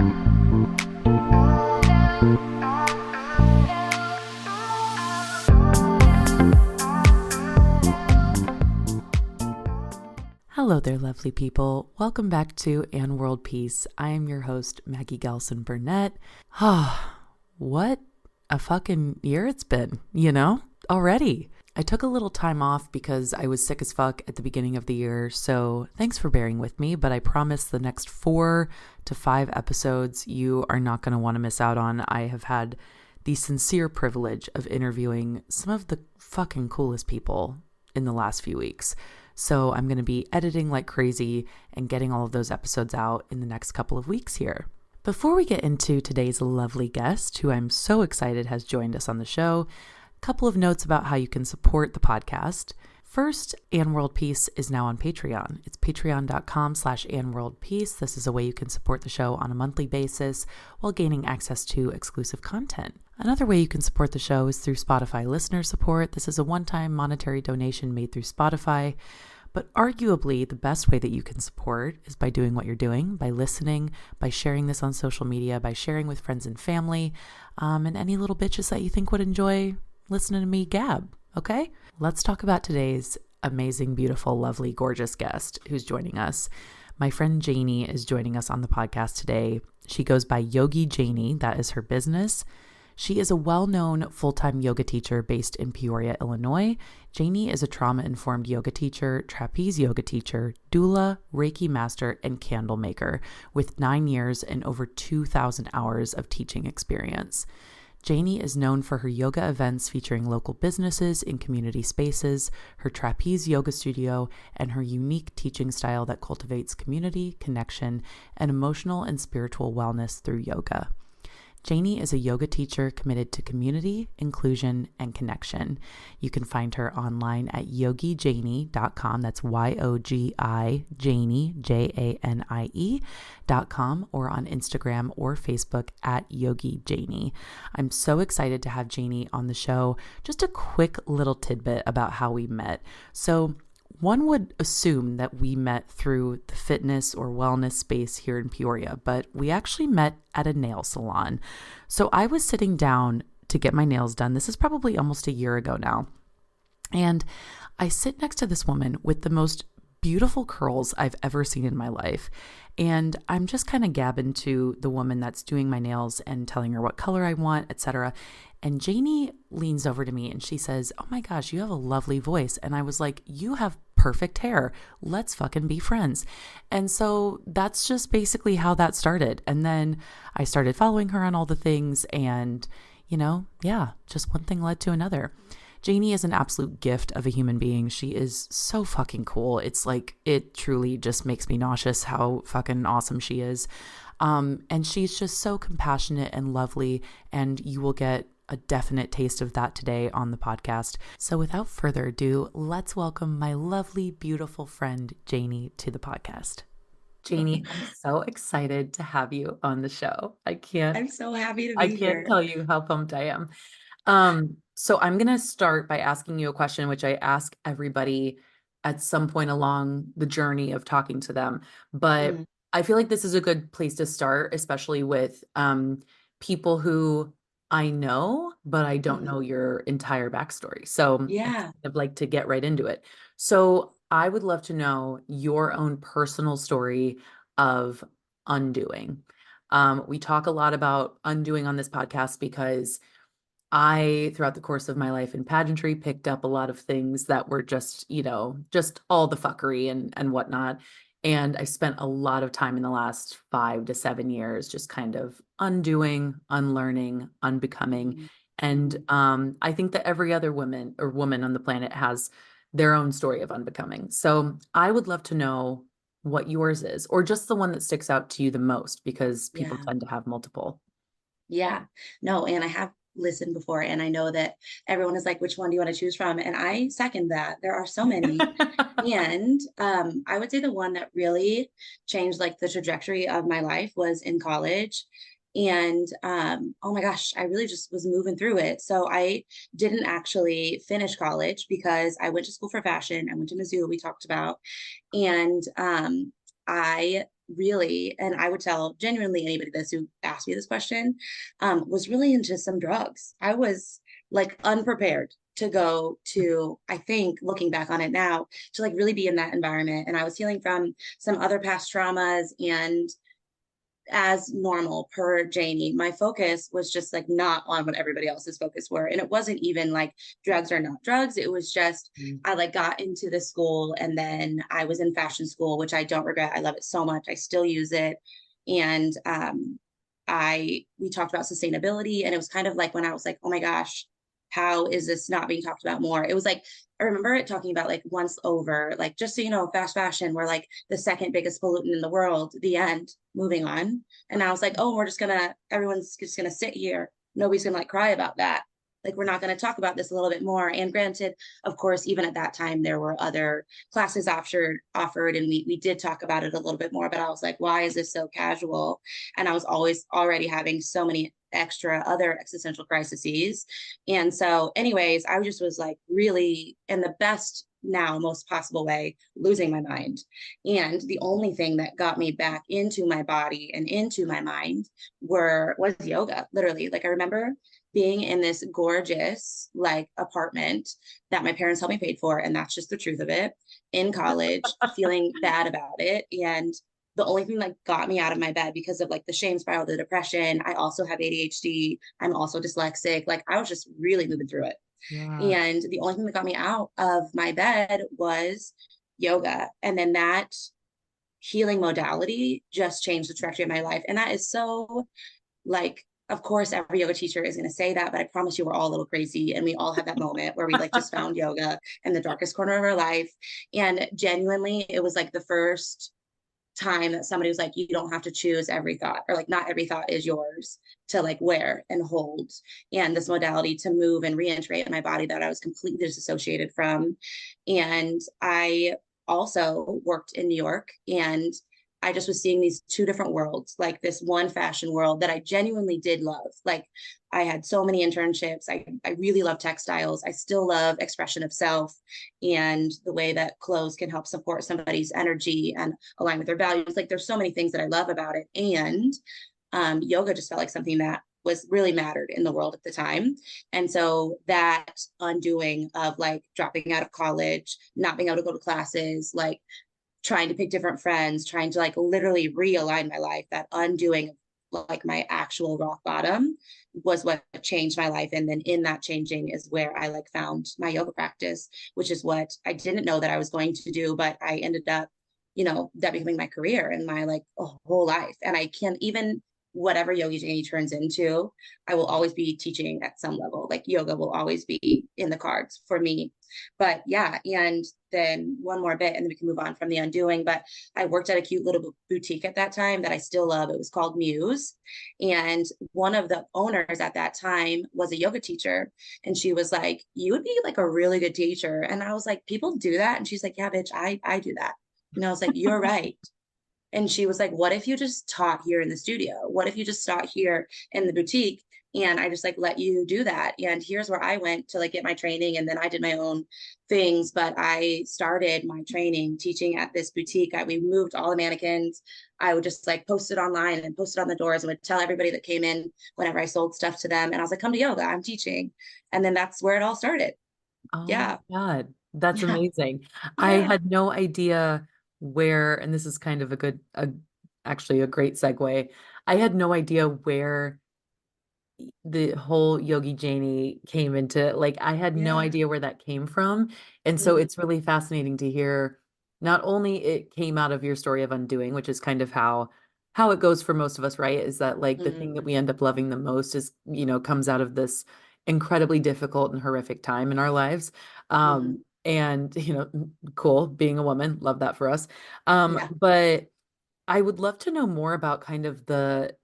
Hello there, lovely people. Welcome back to And World Peace. I am your host, Maggie Gehlsen-Burnett. What a fucking year it's been, already. I took a little time off because I was sick as fuck at the beginning of the year, so thanks for bearing with me, but I promise the next 4 to 5 episodes you are not going to want to miss out on. I have had the sincere privilege of interviewing some of the fucking coolest people in the last few weeks. So I'm going to be editing like crazy and getting all of those episodes out in the next couple of weeks here. Before we get into today's lovely guest, who I'm so excited has joined us on the show, a couple of notes about how you can support the podcast. First, And World Peace is now on Patreon. It's patreon.com/andworldpeace. This is a way you can support the show on a monthly basis while gaining access to exclusive content. Another way you can support the show is through Spotify listener support. This is a one-time monetary donation made through Spotify. But arguably, the best way that you can support is by doing what you're doing, by listening, by sharing this on social media, by sharing with friends and family, and any little bitches that you think would enjoy listening to me gab, okay? Let's talk about today's amazing, beautiful, lovely, gorgeous guest who's joining us. My friend Janie is joining us on the podcast today. She goes by Yoga Janie. That is her business. She is a well-known full-time yoga teacher based in Peoria, Illinois. Janie is a trauma-informed yoga teacher, trapeze yoga teacher, doula, Reiki Master, and candle maker with 9 years and over 2,000 hours of teaching experience. Janie is known for her yoga events featuring local businesses in community spaces, her trapeze yoga studio, and her unique teaching style that cultivates community, connection, and emotional and spiritual wellness through yoga. Janie is a yoga teacher committed to community, inclusion, and connection. You can find her online at yogijanie.com. That's YOGI Janie, JANIE.com, or on Instagram or Facebook at Yogi Janie. I'm so excited to have Janie on the show. Just a quick little tidbit about how we met. So one would assume that we met through the fitness or wellness space here in Peoria, but we actually met at a nail salon. So I was sitting down to get my nails done. This is probably almost a year ago now. And I sit next to this woman with the most beautiful curls I've ever seen in my life. And I'm just kind of gabbing to the woman that's doing my nails and telling her what color I want, etc. And Janie leans over to me and she says, "Oh my gosh, you have a lovely voice." And I was like, "You have perfect hair. Let's fucking be friends." And so that's just basically how that started. And then I started following her on all the things and, just one thing led to another. Janie is an absolute gift of a human being. She is so fucking cool. It's like, it truly just makes me nauseous how fucking awesome she is. And she's just so compassionate and lovely, and you will get a definite taste of that today on the podcast. So without further ado, let's welcome my lovely, beautiful friend, Janie, to the podcast. Janie, I'm so excited to have you on the show. I'm so happy to be here. I can't tell you how pumped I am. So I'm going to start by asking you a question, which I ask everybody at some point along the journey of talking to them. But I feel like this is a good place to start, especially with people who I know, but I don't know your entire backstory. So I'd like to get right into it. So I would love to know your own personal story of undoing. We talk a lot about undoing on this podcast because I, throughout the course of my life in pageantry, picked up a lot of things that were just, just all the fuckery and whatnot. And I spent a lot of time in the last 5 to 7 years just kind of undoing, unlearning, unbecoming. And I think that every other woman on the planet has their own story of unbecoming. So I would love to know what yours is, or just the one that sticks out to you the most, because people tend to have multiple. Yeah, no, and I have listened before, and I know that everyone is like, which one do you want to choose from? And I second that. There are so many. And I would say the one that really changed like the trajectory of my life was in college. And oh my gosh, I really just was moving through it. So I didn't actually finish college because I went to school for fashion. I went to Mizzou, we talked about, and I really, and I would tell genuinely anybody this who asked me this question, was really into some drugs. I was like unprepared to go to, I think looking back on it now, to like really be in that environment. And I was healing from some other past traumas, and as normal per Janie, my focus was just like not on what everybody else's focus were. And it wasn't even like drugs or not drugs. It was just, I like got into the school, and then I was in fashion school, which I don't regret. I love it so much. I still use it. And we talked about sustainability, and it was kind of like when I was like, oh my gosh, how is this not being talked about more? It was like, I remember it talking about like once over, like, just so you know, fast fashion, we're like the second biggest pollutant in the world, the end, moving on. And I was like, oh, everyone's just gonna sit here. Nobody's gonna like cry about that. Like, we're not going to talk about this a little bit more. And granted, of course, even at that time, there were other classes offered, and we did talk about it a little bit more, but I was like, why is this so casual? And I was always already having so many extra other existential crises. And so anyways, I just was like really in the best now most possible way losing my mind. And the only thing that got me back into my body and into my mind was yoga. Literally, like, I remember being in this gorgeous like apartment that my parents helped me pay for, and that's just the truth of it, in college, feeling bad about it. And the only thing that got me out of my bed, because of like the shame spiral, the depression, I also have ADHD, I'm also dyslexic, like I was just really moving through it. Yeah. And the only thing that got me out of my bed was yoga. And then that healing modality just changed the trajectory of my life. And that is so, like, of course, every yoga teacher is going to say that, but I promise you, we're all a little crazy. And we all have that moment where we like just found yoga in the darkest corner of our life. And genuinely, it was like the first time that somebody was like, you don't have to choose every thought, or like not every thought is yours to like wear and hold. And this modality to move and reintegrate in my body that I was completely disassociated from. And I also worked in New York, and I just was seeing these two different worlds, like this one fashion world that I genuinely did love. Like, I had so many internships. I really love textiles. I still love expression of self and the way that clothes can help support somebody's energy and align with their values. Like, there's so many things that I love about it. And yoga just felt like something that was really mattered in the world at the time. And so that undoing of like dropping out of college, not being able to go to classes, like trying to pick different friends, trying to like literally realign my life, that undoing like my actual rock bottom was what changed my life. And then in that changing is where I like found my yoga practice, which is what I didn't know that I was going to do, but I ended up, that becoming my career and my like whole life. And I can't even, whatever Yoga Janie turns into, I will always be teaching at some level. Like, yoga will always be in the cards for me. But yeah, and then one more bit, and then we can move on from the undoing. But I worked at a cute little boutique at that time that I still love. It was called Muse. And one of the owners at that time was a yoga teacher. And she was like, you would be like a really good teacher. And I was like, people do that? And she's like, yeah, bitch, I do that. And I was like, you're right. And she was like, what if you just taught here in the studio? What if you just taught here in the boutique? And I just like let you do that. And here's where I went to like get my training. And then I did my own things, but I started my training teaching at this boutique. We moved all the mannequins. I would just like post it online and post it on the doors and would tell everybody that came in whenever I sold stuff to them. And I was like, come to yoga, I'm teaching. And then that's where it all started. Oh Yeah. my God. That's Yeah. amazing. I Yeah. had no idea where, and this is kind of actually a great segue. I had no idea where the whole Yogi Janie came into, like, I had no Yeah. idea where that came from. And so Mm-hmm. it's really fascinating to hear not only it came out of your story of undoing, which is kind of how it goes for most of us, right? Is that like the thing that we end up loving the most is, comes out of this incredibly difficult and horrific time in our lives. Mm-hmm. And cool being a woman, love that for us. Yeah. But I would love to know more about kind of the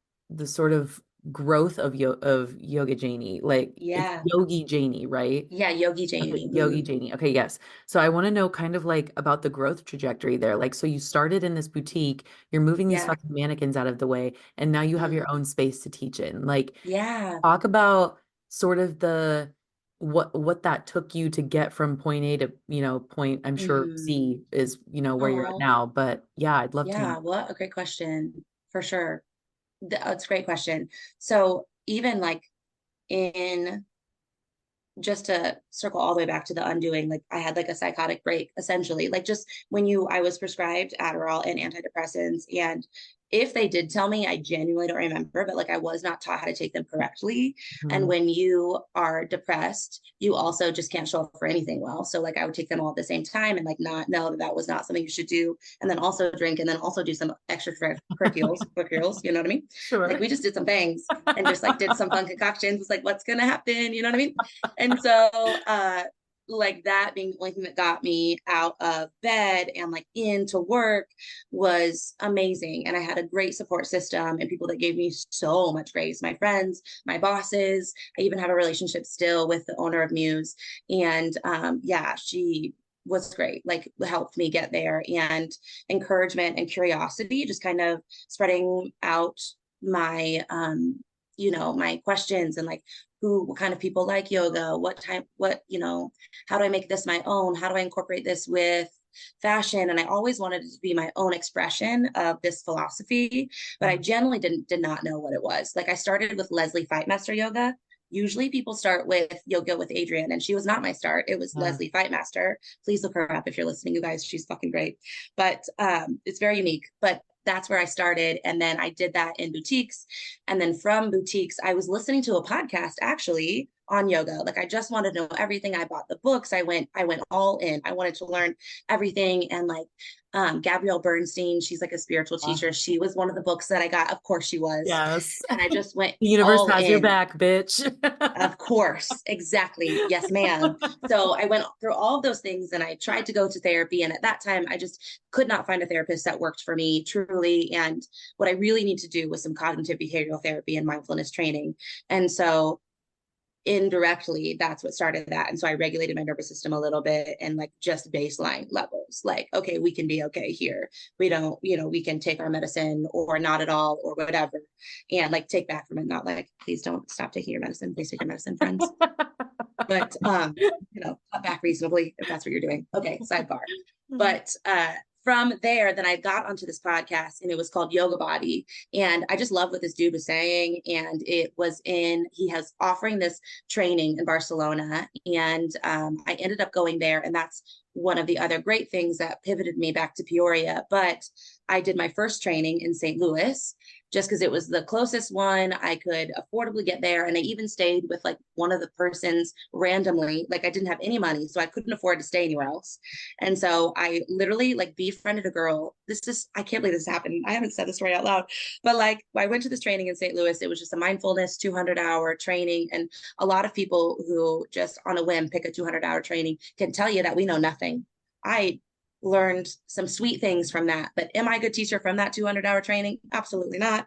sort of growth of Yoga Janie. Like, it's Yeah. Yogi Janie, right? Yeah. Yogi Okay, Janie. Yogi Mm-hmm. Janie. Okay, yes. So I want to know kind of like about the growth trajectory there. Like, so you started in this boutique, you're moving these Yeah. fucking mannequins out of the way, and now you have Mm-hmm. your own space to teach in. Like, Yeah. talk about sort of the what that took you to get from point A to, point, I'm sure Mm. Z is, where you're at Oh, now. But yeah, I'd love to know. yeah. What a great question. For sure. That's a great question. So even like in just to circle all the way back to the undoing, like I had like a psychotic break essentially, like just I was prescribed Adderall and antidepressants. And if they did tell me, I genuinely don't remember, but like I was not taught how to take them correctly. And Mhm. when you are depressed, you also just can't show up for anything well. So like I would take them all at the same time and like not know that that was not something you should do. And then also drink and then also do some peripherals, you know what I mean? Like Sure. we just did some things and just like did some fun concoctions. It's like, what's going to happen? You know what I mean? And so, like that being the only thing that got me out of bed and like into work was amazing. And I had a great support system and people that gave me so much grace, my friends, my bosses. I even have a relationship still with the owner of Muse. And yeah, she was great, like helped me get there, and encouragement and curiosity, just kind of spreading out my my questions and like what kind of people like yoga, how do I make this my own, how do I incorporate this with fashion. And I always wanted it to be my own expression of this philosophy, but I generally did not know what it was. Like I started with Leslie Fight Master yoga. Usually people start with yoga with Adrienne, and she was not my start. It was Yeah. Leslie Fight Master. Please look her up if you're listening, you guys. She's fucking great. But it's very unique. But that's where I started. And then I did that in boutiques. And then from boutiques, I was listening to a podcast actually on yoga. Like I just wanted to know everything. I bought the books. I went all in. I wanted to learn everything. And like Gabrielle Bernstein, she's like a spiritual Yeah. teacher. She was one of the books that I got. Of course she was. Yes. And I just went The universe all has your in. back, bitch. Of course, exactly. Yes, ma'am. So I went through all of those things and I tried to go to therapy. And at that time, I just could not find a therapist that worked for me truly. And what I really need to do was some cognitive behavioral therapy and mindfulness training. And so indirectly, that's what started that. And so I regulated my nervous system a little bit and like just baseline levels, like, okay, we can be okay here. We don't, we can take our medicine or not at all or whatever, and like take back from it. Not like, please don't stop taking your medicine. Please take your medicine, friends. But, cut back reasonably if that's what you're doing. Okay, sidebar. But from there, then I got onto this podcast and it was called Yoga Body. And I just love what this dude was saying. And he has offering this training in Barcelona. And I ended up going there. And that's one of the other great things that pivoted me back to Peoria. But I did my first training in St. Louis just because it was the closest one. I could affordably get there. And I even stayed with like one of the persons randomly. Like I didn't have any money, so I couldn't afford to stay anywhere else. And so I literally like befriended a girl. I can't believe this happened. I haven't said this right out loud, but like I went to this training in St. Louis. It was just a mindfulness 200-hour training. And a lot of people who just on a whim pick a 200-hour training can tell you that we know nothing. I learned some sweet things from that, but am I a good teacher from that 200-hour training? Absolutely not.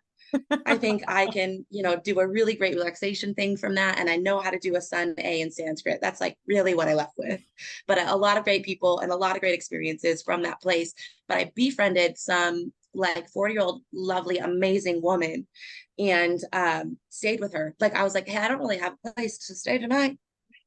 I think I can, do a really great relaxation thing from that. And I know how to do a sun A in Sanskrit. That's like really what I left with. But a lot of great people and a lot of great experiences from that place. But I befriended some like 40-year-old, lovely, amazing woman and stayed with her. Like I was like, hey, I don't really have a place to stay tonight.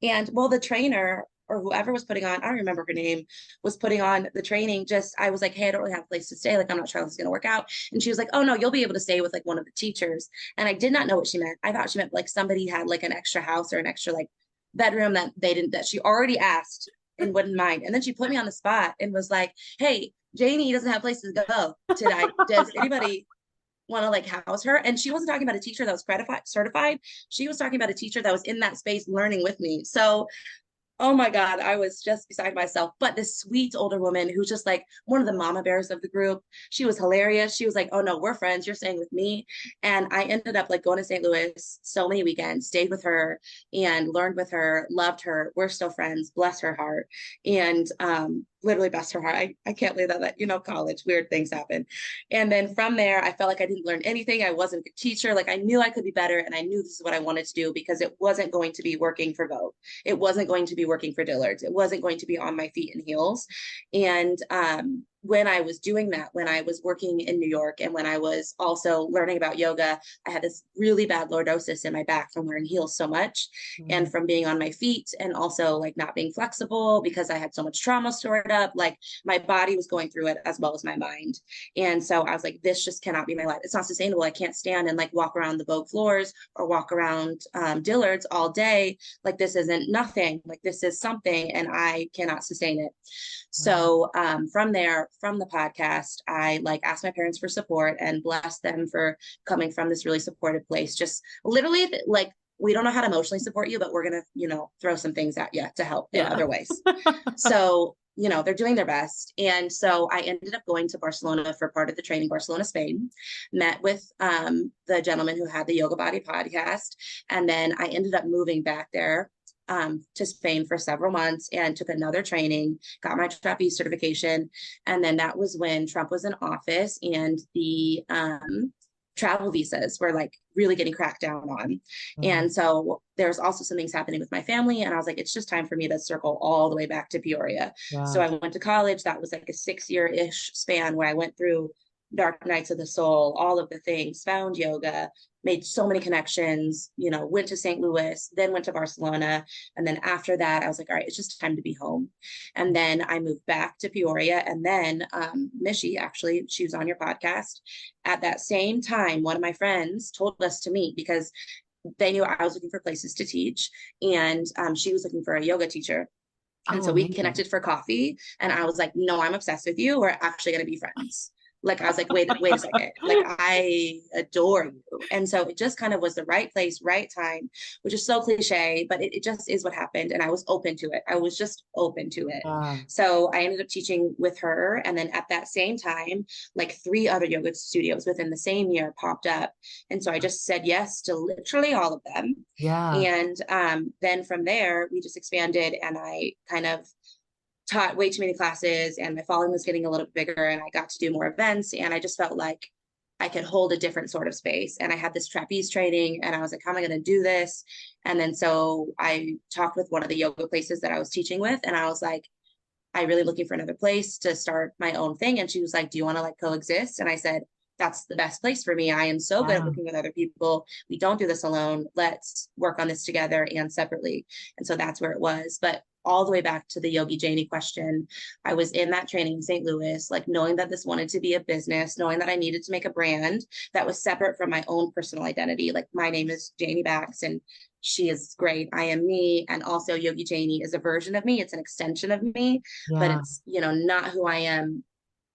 And well, the trainer or whoever was putting on, I don't remember her name, was putting on the training. I was like, hey, I don't really have a place to stay. Like, I'm not sure how this is going to work out. And she was like, oh, no, you'll be able to stay with like one of the teachers. And I did not know what she meant. I thought she meant like somebody had like an extra house or an extra like bedroom that she already asked and wouldn't mind. And then she put me on the spot and was like, hey, Janie doesn't have places to go tonight. Does anybody want to like house her? And she wasn't talking about a teacher that was certified. She was talking about a teacher that was in that space learning with me. So oh my God, I was just beside myself. But this sweet older woman who's just like one of the mama bears of the group, she was hilarious. She was like, oh no, we're friends. You're staying with me. And I ended up like going to St. Louis so many weekends, stayed with her and learned with her, loved her. We're still friends, bless her heart. And literally bless her heart. I can't believe that, college, weird things happen. And then from there, I felt like I didn't learn anything. I wasn't a good teacher. Like I knew I could be better. And I knew this is what I wanted to do because it wasn't going to be working for Vogue. It wasn't going to be working for Dillard's. It wasn't going to be on my feet and heels. And when I was doing that, when I was working in New York and when I was also learning about yoga, I had this really bad lordosis in my back from wearing heels so much and Mm. from being on my feet and also like not being flexible because I had so much trauma stored up. Like my body was going through it as well as my mind. And so I was like, this just cannot be my life. It's not sustainable. I can't stand and like walk around the Vogue floors or walk around Dillard's all day. Like this isn't nothing. Like this is something and I cannot sustain it. Wow. So from there, from the podcast, I like asked my parents for support and blessed them for coming from this really supportive place. Just literally like we don't know how to emotionally support you, but we're gonna, throw some things at you to help in Yeah. other ways. So, they're doing their best. And so I ended up going to Barcelona for part of the training, Barcelona, Spain, met with the gentleman who had the Yoga Body podcast. And then I ended up moving back there to Spain for several months and took another training, got my trapeze certification. And then that was when Trump was in office and the travel visas were like really getting cracked down on. Wow. And so there's also some things happening with my family. And I was like, it's just time for me to circle all the way back to Peoria. So Yeah. I went to college. That was like a 6-year-ish span where I went through dark nights of the soul, all of the things, found yoga, made so many connections, went to St. Louis, then went to Barcelona. And then after that, I was like, all right, it's just time to be home. And then I moved back to Peoria. And then Mishi, actually, she was on your podcast. At that same time, one of my friends told us to meet because they knew I was looking for places to teach. And she was looking for a yoga teacher. And Oh, so we amazing. connected for coffee. And I was like, no, I'm obsessed with you. We're actually going to be friends. Like, I was like, wait a second. Like, I adore you. And so it just kind of was the right place, right time, which is so cliche, but it just is what happened. And I was open to it. I was just open to it. Yeah. So I ended up teaching with her. And then at that same time, like 3 other yoga studios within the same year popped up. And so I just said yes to literally all of them. Yeah. And then from there, we just expanded and I kind of taught way too many classes and my following was getting a little bit bigger and I got to do more events. And I just felt like I could hold a different sort of space. And I had this trapeze training and I was like, how am I going to do this? And then so I talked with one of the yoga places that I was teaching with. And I was like, I really looking for another place to start my own thing. And she was like, do you want to like coexist? And I said, that's the best place for me. I am so good at Wow. working with other people. We don't do this alone. Let's work on this together and separately. And so that's where it was. But all the way back to the Yogi Janie question, I was in that training in St. Louis, like knowing that this wanted to be a business, knowing that I needed to make a brand that was separate from my own personal identity. Like my name is Janie Backs and she is great. I am me. And also Yogi Janie is a version of me. It's an extension of me, but Yeah. it's, not who I am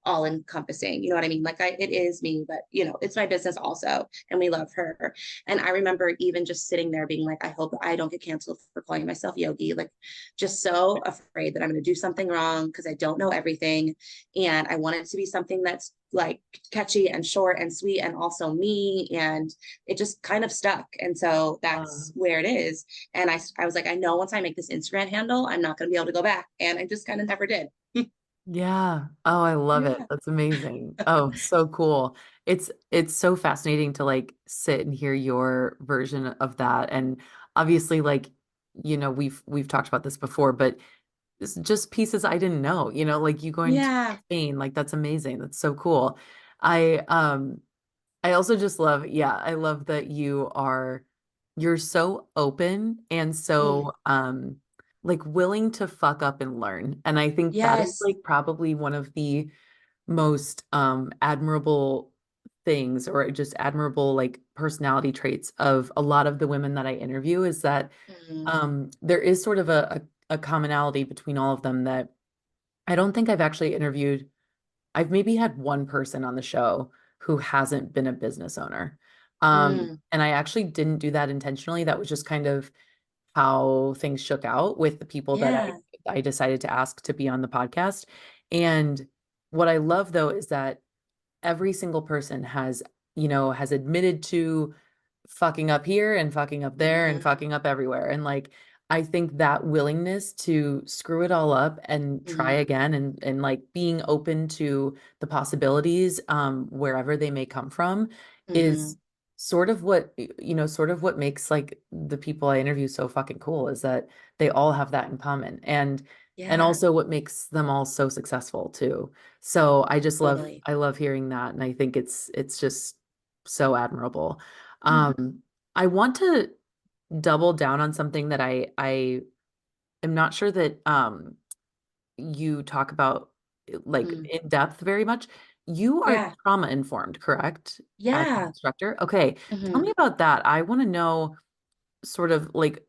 all encompassing. You know what I mean? Like it is me, but it's my business also. And we love her. And I remember even just sitting there being like, I hope I don't get canceled for calling myself Yogi, like just so afraid that I'm going to do something wrong because I don't know everything. And I want it to be something that's like catchy and short and sweet and also me. And it just kind of stuck. And so that's where it is. And I was like, I know once I make this Instagram handle, I'm not going to be able to go back. And I just kind of never did. Yeah. Oh, I love it. Yeah. That's amazing. Oh, so cool. It's so fascinating to like sit and hear your version of that. And obviously like, we've talked about this before, but it's just pieces I didn't know, like you going to Yeah. Spain, like that's amazing. That's so cool. I also just love, yeah, I love that you're so open and Mm. so like willing to fuck up and learn. And I think that is Yes. like probably one of the most admirable things or just admirable like personality traits of a lot of the women that I interview is that Mm. there is sort of a commonality between all of them that I don't think I've actually interviewed. I've maybe had one person on the show who hasn't been a business owner. Mm. And I actually didn't do that intentionally. That was just kind of how things shook out with the people that Yeah. I decided to ask to be on the podcast. And what I love though is that every single person has admitted to fucking up here and fucking up there and Mm-hmm. fucking up everywhere. And like, I think that willingness to screw it all up and try Mm-hmm. again and like being open to the possibilities, wherever they may come from Mm-hmm. is sort of what makes like the people I interview so fucking cool is that they all have that in common. And and Yeah, also what makes them all so successful too. So totally. I love hearing that. And I think it's just so admirable. Mhm. I want to double down on something that I am not sure that you talk about like Mm. in depth very much. You are Yeah, trauma informed, correct? As an yeah. instructor. Okay. Tell Hmm. me about that. I want to know sort of like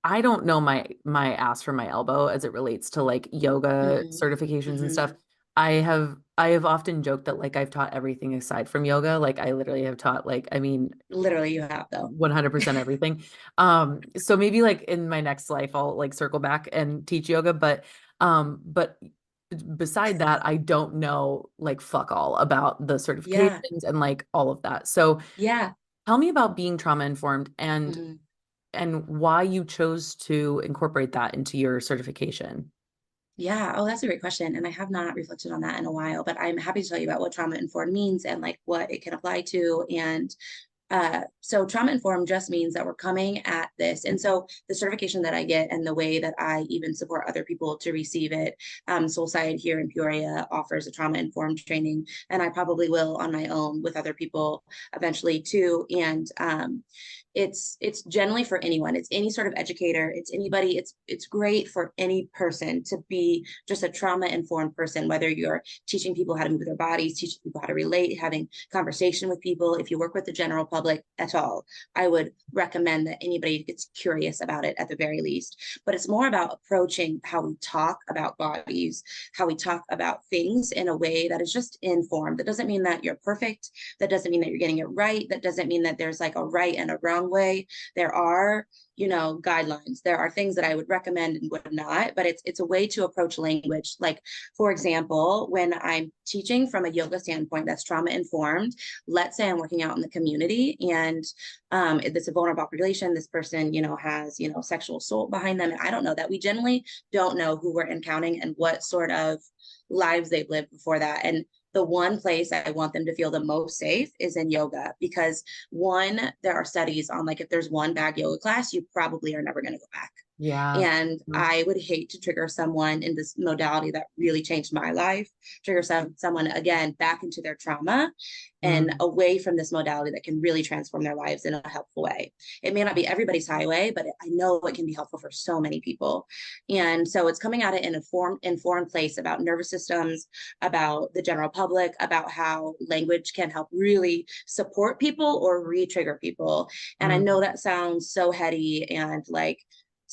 I don't know my ass from my elbow as it relates to like yoga Hmm. certifications and Hmm. stuff. I have often joked that like I've taught everything aside from yoga. Like I literally have taught like I mean Literally, you have though. 100% everything. So maybe like in my next life I'll like circle back and teach yoga, but beside that I don't know like fuck all about the Yeah, certifications and like all of that. So yeah. tell me about being trauma informed Mhm. and why you chose to incorporate that into your certification. Yeah. Oh, that's a great question. And I have not reflected on that in a while, but I'm happy to tell you about what trauma informed means and like what it can apply to. And so trauma informed just means that we're coming at this. And so the certification that I get and the way that I even support other people to receive it, Soulside here in Peoria offers a trauma informed training, and I probably will on my own with other people eventually too. And it's generally for anyone. It's any sort of educator. It's anybody. It's great for any person to be just a trauma informed person, whether you're teaching people how to move their bodies, teaching people how to relate, having conversation with people. If you work with the general public at all, I would recommend that anybody gets curious about it at the very least. But it's more about approaching how we talk about bodies, how we talk about things in a way that is just informed. That doesn't mean that you're perfect. That doesn't mean that you're getting it right. That doesn't mean that there's like a right and a wrong way. There are, guidelines. There are things that I would recommend and would not, but it's a way to approach language. Like, for example, when I'm teaching from a yoga standpoint that's trauma informed, let's say I'm working out in the community and it's a vulnerable population. This person, has, sexual assault behind them. And I don't know that. We generally don't know who we're encountering and what sort of lives they've lived before that. And the one place I want them to feel the most safe is in yoga because one, there are studies on like if there's one bad yoga class, you probably are never going to go back. Yeah. And Mhm. I would hate to trigger someone in this modality that really changed my life, trigger someone again back into their trauma and Mm. away from this modality that can really transform their lives in a helpful way. It may not be everybody's highway, but I know it can be helpful for so many people. And so it's coming at it in a informed place about nervous systems, about the general public, about how language can help really support people or re-trigger people. And I know Mm. that sounds so heady and like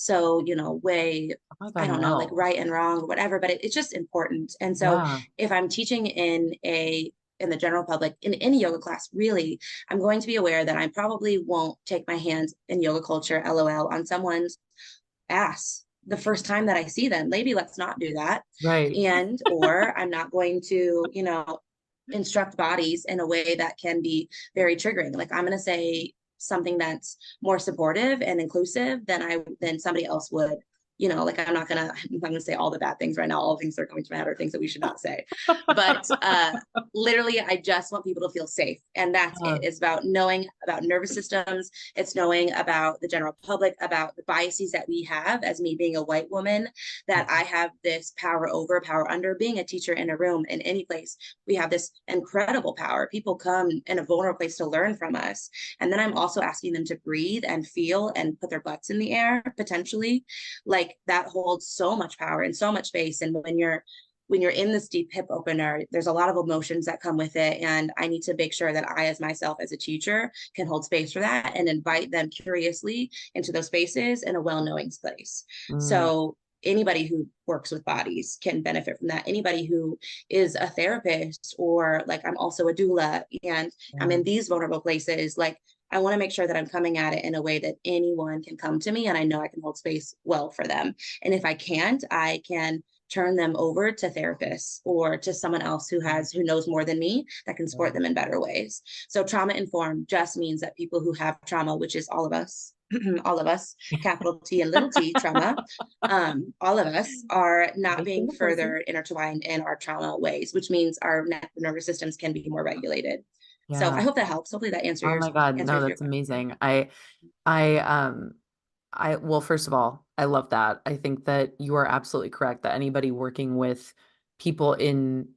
so way, Oh my I God, don't know, like no. right and wrong or whatever, but it's just important. And so Yeah. if I'm teaching in the general public in any yoga class, really, I'm going to be aware that I probably won't take my hands in yoga culture, LOL, on someone's ass the first time that I see them. Maybe let's not do that. Right. And or I'm not going to, instruct bodies in a way that can be very triggering. Like I'm going to say something that's more supportive and inclusive than somebody else would. Like I'm not gonna say all the bad things right now. All the things that are coming to my head are things that we should not say. But literally, I just want people to feel safe, and that's it. Uh, It's about knowing about nervous systems. It's knowing about the general public, about the biases that we have as me being a white woman, that I have this power under being a teacher in a room in any place. We have this incredible power. People come in a vulnerable place to learn from us. And then I'm also asking them to breathe and feel and put their butts in the air potentially. Like that holds so much power and so much space. And when you're in this deep hip opener, there's a lot of emotions that come with it. And I need to make sure that I, as myself, as a teacher, can hold space for that and invite them curiously into those spaces in a well-knowing place. mm, So anybody who works with bodies can benefit from that. Anybody who is a therapist or like I'm also a doula and I'm yeah. in these vulnerable places, like I want to make sure that I'm coming at it in a way that anyone can come to me and I know I can hold space well for them. And if I can't, I can turn them over to therapists or to someone else who knows more than me that can support them in better ways. So trauma informed just means that people who have trauma, which is all of us, all of us, capital T and little t trauma, all of us are not Every being single person. further intertwined in our trauma ways, which means our nervous systems can be more regulated. So I Yeah. hope that helps. Hopefully that Oh my answers God. No, answers your that's question. amazing. I Well, first of all, I love that. I think that you are absolutely correct that anybody working with people in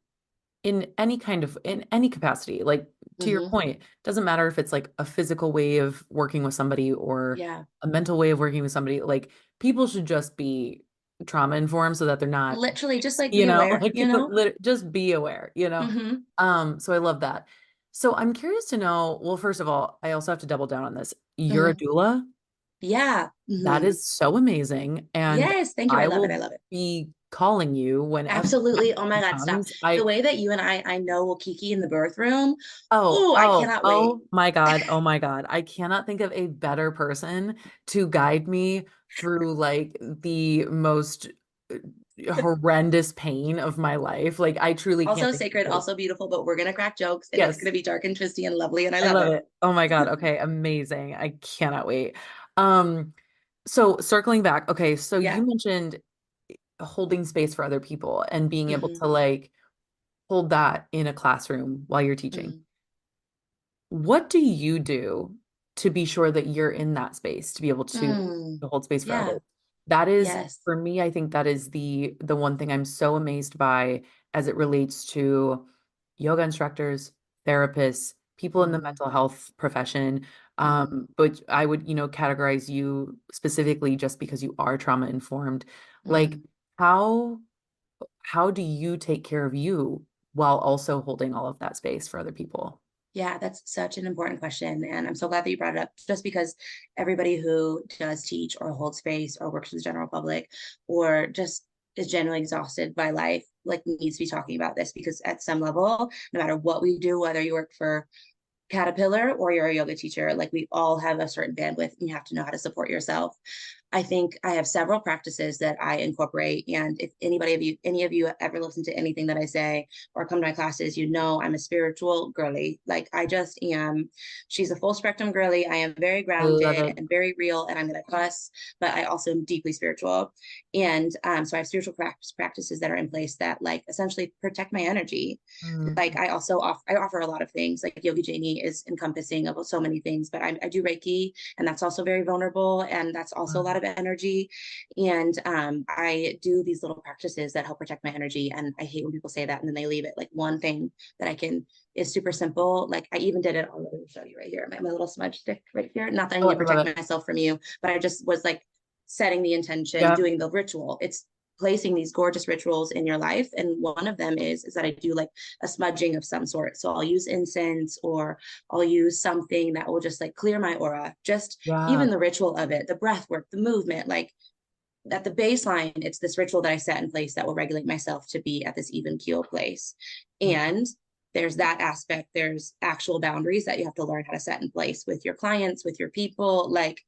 any capacity, like to your Hmm. point, doesn't matter if it's like a physical way of working with somebody or Yeah. a mental way of working with somebody, like people should just be trauma informed so that they're not, Literally just like you be know, aware, like just be aware, you know. Hmm. So I love that. So I'm curious to know, well, first of all, I also have to double down on this. You're a Hmm. doula? Yeah. That Hmm. is so amazing. And Yes. Thank you. I I love it. I will love it. be calling you whenever Absolutely. Oh my it God, stop. comes. The way that you and I know will kiki in the birth room. Oh, Oh, I oh, cannot wait. oh my God. Oh my God. I cannot think of a better person to guide me through like the most horrendous pain of my life. Like I truly can't Also think sacred, of it. also beautiful, but we're gonna crack jokes and it's Yes, gonna be dark and twisty and lovely, and I I love love it. it. Oh my God. Okay, amazing. I cannot wait. Um, so circling back, okay, so Yeah. you mentioned holding space for other people and being able Hmm. to like hold that in a classroom while you're teaching. Hmm. What do you do to be sure that you're in that space to be able Mm. to hold space for Yeah. others? That is, Yes. for me, I think that is the one thing I'm so amazed by as it relates to yoga instructors, therapists, people in the Hmm. mental health profession. Hmm. But I would, categorize you specifically just because you are trauma informed. Like, Hmm. how how do you take care of you while also holding all of that space for other people? Yeah, that's such an important question. And I'm so glad that you brought it up just because everybody who does teach or hold space or works with the general public or just is generally exhausted by life, like needs to be talking about this because at some level, no matter what we do, whether you work for Caterpillar or you're a yoga teacher, like we all have a certain bandwidth and you have to know how to support yourself. I think I have several practices that I incorporate. And if any of you ever listen to anything that I say or come to my classes, you know I'm a spiritual girly. Like I just am. She's a full spectrum girly. I am very I love grounded it. and very real, and I'm going to cuss, but I also am deeply spiritual. And so I have spiritual practices that are in place that like essentially protect my energy. Like Mm, I offer a lot of things. Like Yoga Janie is encompassing of so many things, but I do Reiki, and that's also very vulnerable, and that's also a lot mm, of energy. And I do these little practices that help protect my energy. And I hate when people say that and then they leave it. Like one thing that I can is super simple. Like I even did it. I'll show you right here. My little smudge stick right here. Not that I oh, need to I love protect it. myself from you, but I just was like setting the intention, Yeah. doing the ritual. It's placing these gorgeous rituals in your life, and one of them is that I do like a smudging of some sort. So I'll use incense or I'll use something that will just like clear my aura. Just Yeah. even the ritual of it, the breath work, the movement, like at the baseline, it's this ritual that I set in place that will regulate myself to be at this even keel place. And there's that aspect. There's actual boundaries that you have to learn how to set in place with your clients, with your people, like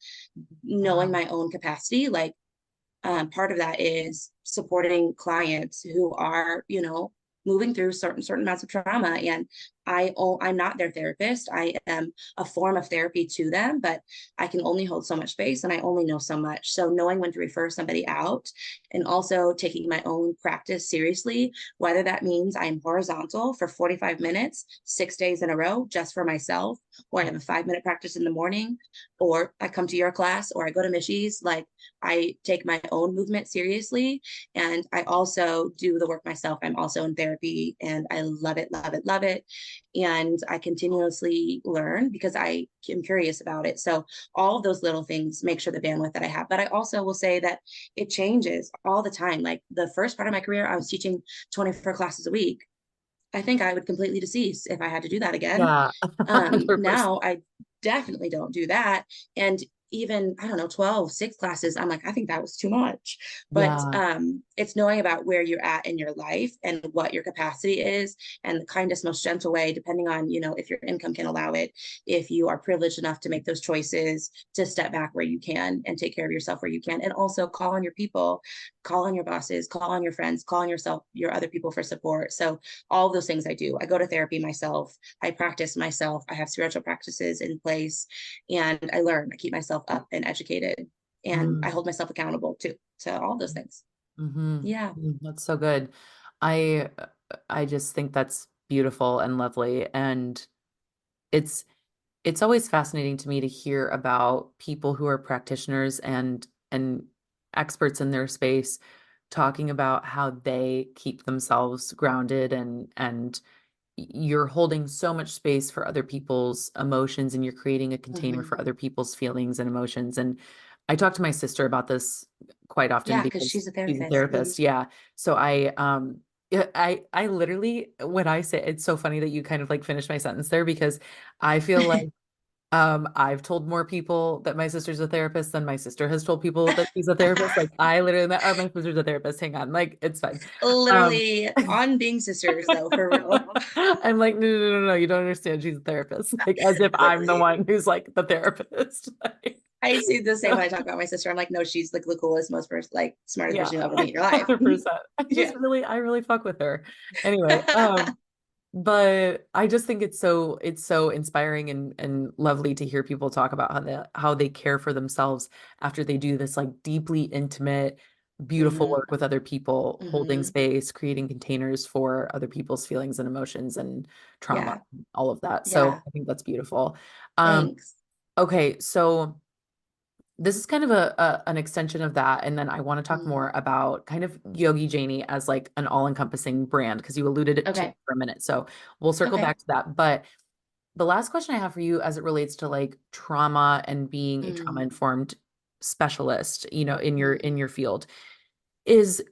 knowing Wow. my own capacity. Like part of that is supporting clients who are, moving through certain amounts of trauma. And I'm not their therapist. I am a form of therapy to them, but I can only hold so much space and I only know so much. So knowing when to refer somebody out and also taking my own practice seriously, whether that means I'm horizontal for 45 minutes, 6 days in a row, just for myself, or I have a 5-minute practice in the morning, or I come to your class or I go to Mishy's, like I take my own movement seriously. And I also do the work myself. I'm also in therapy and I love it, love it, love it. And I continuously learn because I am curious about it. So all of those little things make sure the bandwidth that I have. But I also will say that it changes all the time. Like the first part of my career, I was teaching 24 classes a week. I think I would completely decease if I had to do that again. Yeah. 100%. Now I definitely don't do that. And even, I don't know, 12, 6 classes, I'm like, I think that was too much. But Yeah. it's knowing about where you're at in your life and what your capacity is and the kindest, most gentle way, depending on, if your income can allow it, if you are privileged enough to make those choices, to step back where you can and take care of yourself where you can. And also call on your people, call on your bosses, call on your friends, call on yourself, your other people for support. So all of those things I do. I go to therapy myself. I practice myself. I have spiritual practices in place and I learn. I keep myself up and educated and I Mm, hold myself accountable too to all those things. hmm. Yeah. That's so good. I I just think that's beautiful and lovely. And it's it's always fascinating to me to hear about people who are practitioners and experts in their space talking about how they keep themselves grounded and you're holding so much space for other people's emotions and you're creating a container Hmm. for other people's feelings and emotions. And I talk to my sister about this quite often Yeah, because because she's a she's a therapist. Hmm. therapist. Yeah. So yeah, I literally, when I say, it's so funny that you kind of like finished my sentence there because I feel like I've told more people that my sister's a therapist than my sister has told people that she's a therapist. Like I literally met, oh, my sister's a therapist. Hang on. Like it's fine. Um, Literally on being sisters though, for real. I'm like, no, no, no, no, no, you don't understand. She's a therapist. Like as if I'm the Literally. one who's like the therapist. Like, I see the same when I talk about my sister. I'm like, no, she's like the coolest, most like smartest yeah, person you'll ever meet in your life. 100%. Yeah. I really fuck with her. Anyway, but I just think it's so inspiring and lovely to hear people talk about how they care for themselves after they do this like deeply intimate, beautiful Hmm. work with other people, holding Hmm. space, creating containers for other people's feelings and emotions and trauma, Yeah. all of that. So Yeah. I think that's beautiful. Um, Thanks. okay, so this is kind of an extension of that. And then I want to talk Mm. more about kind of Yogi Janie as like an all-encompassing brand because you alluded it to Okay. it for a minute. So we'll circle Okay. back to that. But the last question I have for you as it relates to like trauma and being a Mm. trauma-informed specialist, you know, Mm. in your field is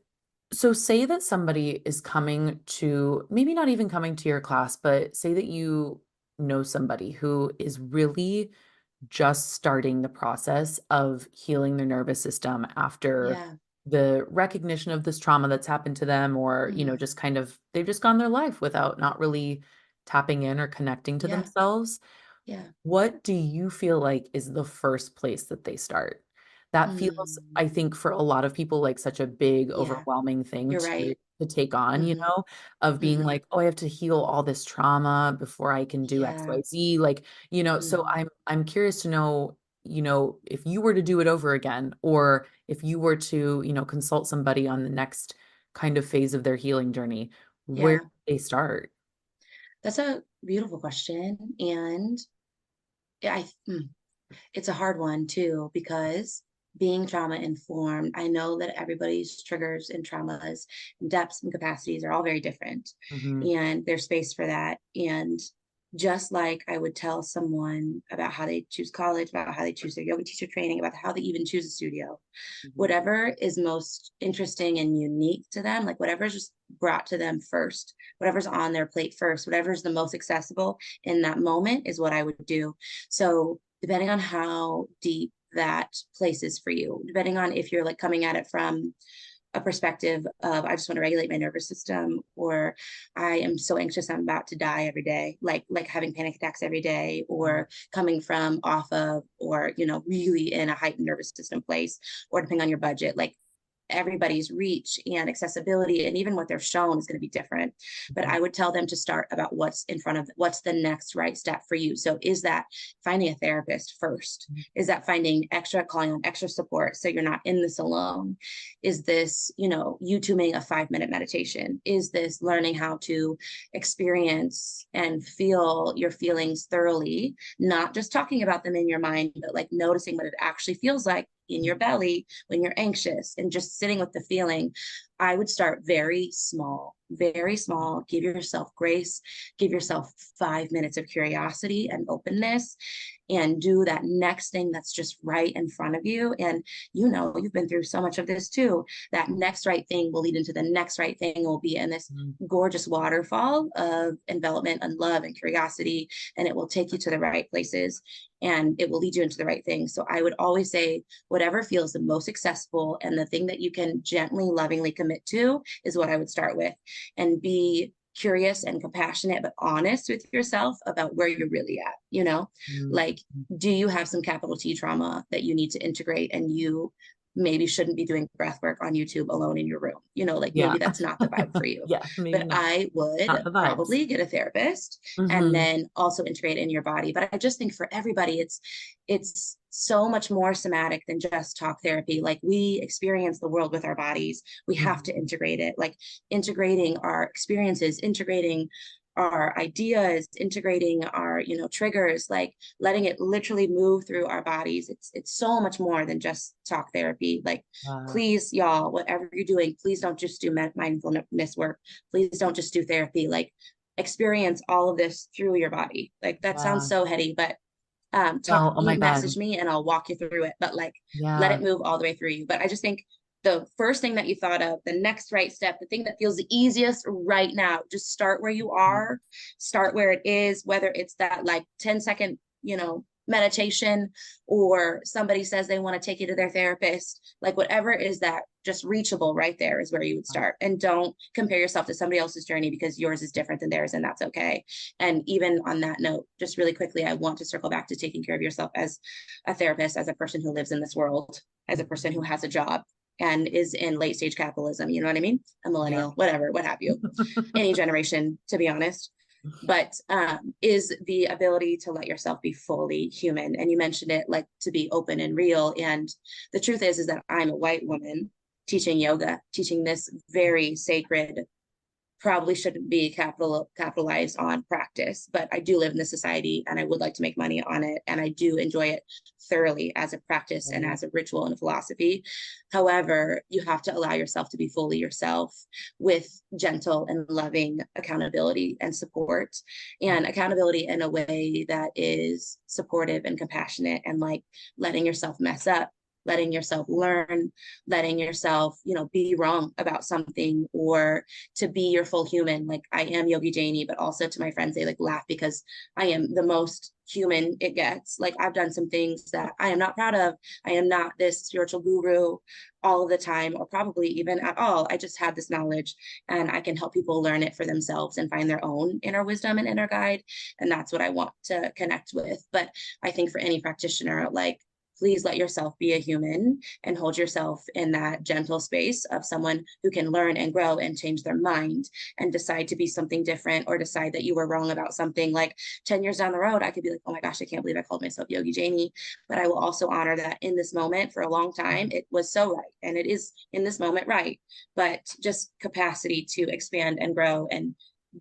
so say that somebody is coming to maybe not even coming to your class, but say that you know somebody who is really just starting the process of healing their nervous system after Yeah. the recognition of this trauma that's happened to them, or, you know, Hmm. just kind of they've just gone their life without not really tapping in or connecting to Yeah. themselves. Yeah. What do you feel like is the first place that they start? That feels, Mm. I think, for a lot of people like such a big, Yeah. overwhelming thing You're right. to take on, you Hmm. know, of being Hmm. like, oh, I have to heal all this trauma before I can do X, Yeah. Y, Z. Like, you know, so Mm. I'm curious to know, you know, if you were to do it over again, or if you were to, you know, consult somebody on the next kind of phase of their healing journey, where Yeah. do they start? That's a beautiful question. And it's a hard one too, because being trauma informed, I know that everybody's triggers and traumas and depths and capacities are all very different. Hmm. And there's space for that. And just like I would tell someone about how they choose college, about how they choose their yoga teacher training, about how they even choose a studio, Hmm. whatever is most interesting and unique to them, like whatever's just brought to them first, whatever's on their plate first, whatever's the most accessible in that moment is what I would do. So, depending on how deep that place is for you, depending on if you're like coming at it from a perspective of I just want to regulate my nervous system, or I am so anxious I'm about to die every day, like having panic attacks every day, or coming from off of, or really in a heightened nervous system place, or depending on your budget, like everybody's reach and accessibility and even what they're shown is going to be different. But Hmm. I would tell them to start about what's in front of, what's the next right step for you. So is that finding a therapist first? Is that finding extra, calling on extra support so you're not in this alone? Is this, YouTubing a 5-minute meditation? Is this learning how to experience and feel your feelings thoroughly, not just talking about them in your mind, but like noticing what it actually feels like in your belly when you're anxious and just sitting with the feeling? I would start very small, very small. Give yourself grace, give yourself 5 minutes of curiosity and openness, and do that next thing that's just right in front of you. And you've been through so much of this too. That next right thing will lead into the next right thing, will be in this gorgeous waterfall of envelopment and love and curiosity, and it will take you to the right places and it will lead you into the right thing. So I would always say, whatever feels the most accessible and the thing that you can gently, lovingly commit to is what I would start with. And be curious and compassionate, but honest with yourself about where you're really at. Like, do you have some capital T trauma that you need to integrate, and you maybe shouldn't be doing breath work on YouTube alone in your room? Like Yeah. maybe that's not the vibe for you. Yeah, maybe But not. I would Not the vibes. probably get a therapist and Hmm. then also integrate in your body. But I just think for everybody, it's so much more somatic than just talk therapy. Like, we experience the world with our bodies. We have to Hmm. integrate it, like integrating our experiences, integrating our ideas, integrating our, triggers, like letting it literally move through our bodies. It's so much more than just talk therapy. Like, Wow. please, y'all, whatever you're doing, please don't just do mindfulness work. Please don't just do therapy. Like, experience all of this through your body. Like, that sounds Yeah. so heady, but No, oh my message God. me and I'll walk you through it, but like, let Yeah. it move all the way through you. But I just think the first thing that you thought of, the next right step, the thing that feels the easiest right now, just start where you are, start where it is, whether it's that like 10-second, meditation, or somebody says they want to take you to their therapist, like whatever is that just reachable right there is where you would start. And don't compare yourself to somebody else's journey, because yours is different than theirs, and that's okay. And even on that note, just really quickly, I want to circle back to taking care of yourself as a therapist, as a person who lives in this world, as a person who has a job and is in late stage capitalism. You know what I mean? A Yeah. millennial, whatever, what have you, any generation, to be honest. But is the ability to let yourself be fully human. And you mentioned it, like to be open and real. And the truth is that I'm a white woman teaching yoga, teaching this very sacred, probably shouldn't be capitalized on practice, but I do live in this society and I would like to make money on it, and I do enjoy it thoroughly as a practice and Right. as a ritual and a philosophy. However, you have to allow yourself to be fully yourself, with gentle and loving accountability and support, and accountability in a way that is supportive and compassionate, and like letting yourself mess up, letting yourself learn, letting yourself, be wrong about something, or to be your full human. Like, I am Yogi Janie, but also to my friends, they like laugh because I am the most human it gets. Like, I've done some things that I am not proud of. I am not this spiritual guru all of the time, or probably even at all. I just have this knowledge, and I can help people learn it for themselves and find their own inner wisdom and inner guide. And that's what I want to connect with. But I think for any practitioner, like, please let yourself be a human and hold yourself in that gentle space of someone who can learn and grow and change their mind and decide to be something different, or decide that you were wrong about something. Like 10 years down the road, I could be like, oh my gosh, I can't believe I called myself Yogi Janie. But I will also honor that in this moment, for a long time, it was so right. And it is in this moment right. But just capacity to expand and grow and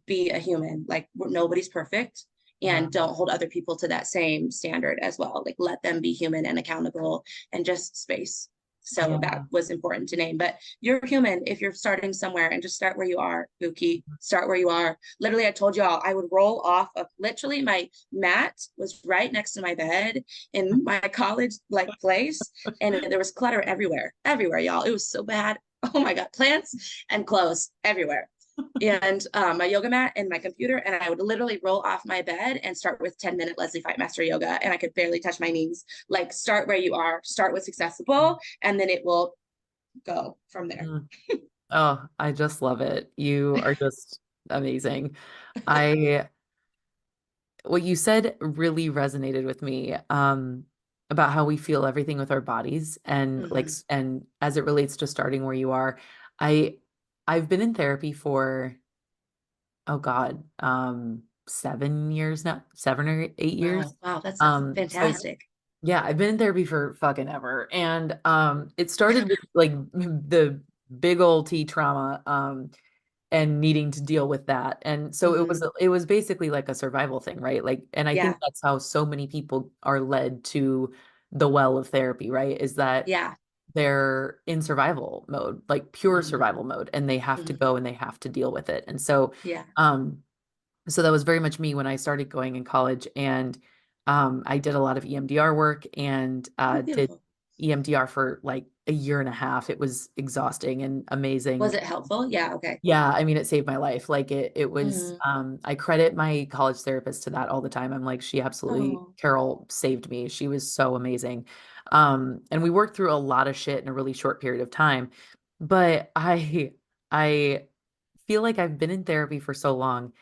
be a human. Like, nobody's perfect, and Wow. don't hold other people to that same standard as well. Like, let them be human and accountable, and just space. So that Yeah. was important to name. But you're human if you're starting somewhere, and just start where you are, Buki. Start where you are. Literally, I told y'all I would roll off of, literally, my mat was right next to my bed in my college like place. And there was clutter everywhere, everywhere, y'all. It was so bad. Oh my God, plants and clothes everywhere, and my yoga mat and my computer, and I would literally roll off my bed and start with 10-minute Leslie Fight Master yoga, and I could barely touch my knees. Like, start where you are, start what's accessible, and then it will go from there. Mm. Oh, I just love it. You are just amazing. I What you said really resonated with me, about how we feel everything with our bodies, and Mm-hmm. and as it relates to starting where you are. I I've been in therapy for, oh God, 7 years now, 7 or 8 years. Wow, wow, that's So fantastic. yeah, I've been in therapy for fucking ever. And it started with like the big old T trauma, and needing to deal with that. And so Mm-hmm. it was basically like a survival thing, right? Like, and I think Yeah, that's how so many people are led to the well of therapy, right? Is that yeah. they're in survival mode, like pure Mm-hmm. survival mode, and they have to Mm-hmm. go and they have to deal with it. And so Yeah. um so that was very much me when I started going in college. And I did a lot of EMDR work, and Oh, did beautiful. EMDR for like a year and a half. It was exhausting and Was amazing. it helpful? Yeah, okay. Yeah, I mean, it saved my life. Like, it was, Mm-hmm. I credit my college therapist to that all the time. I'm like, she absolutely, Oh, Carol saved me. She was so amazing. And we worked through a lot of shit in a really short period of time. But I feel like I've been in therapy for so long,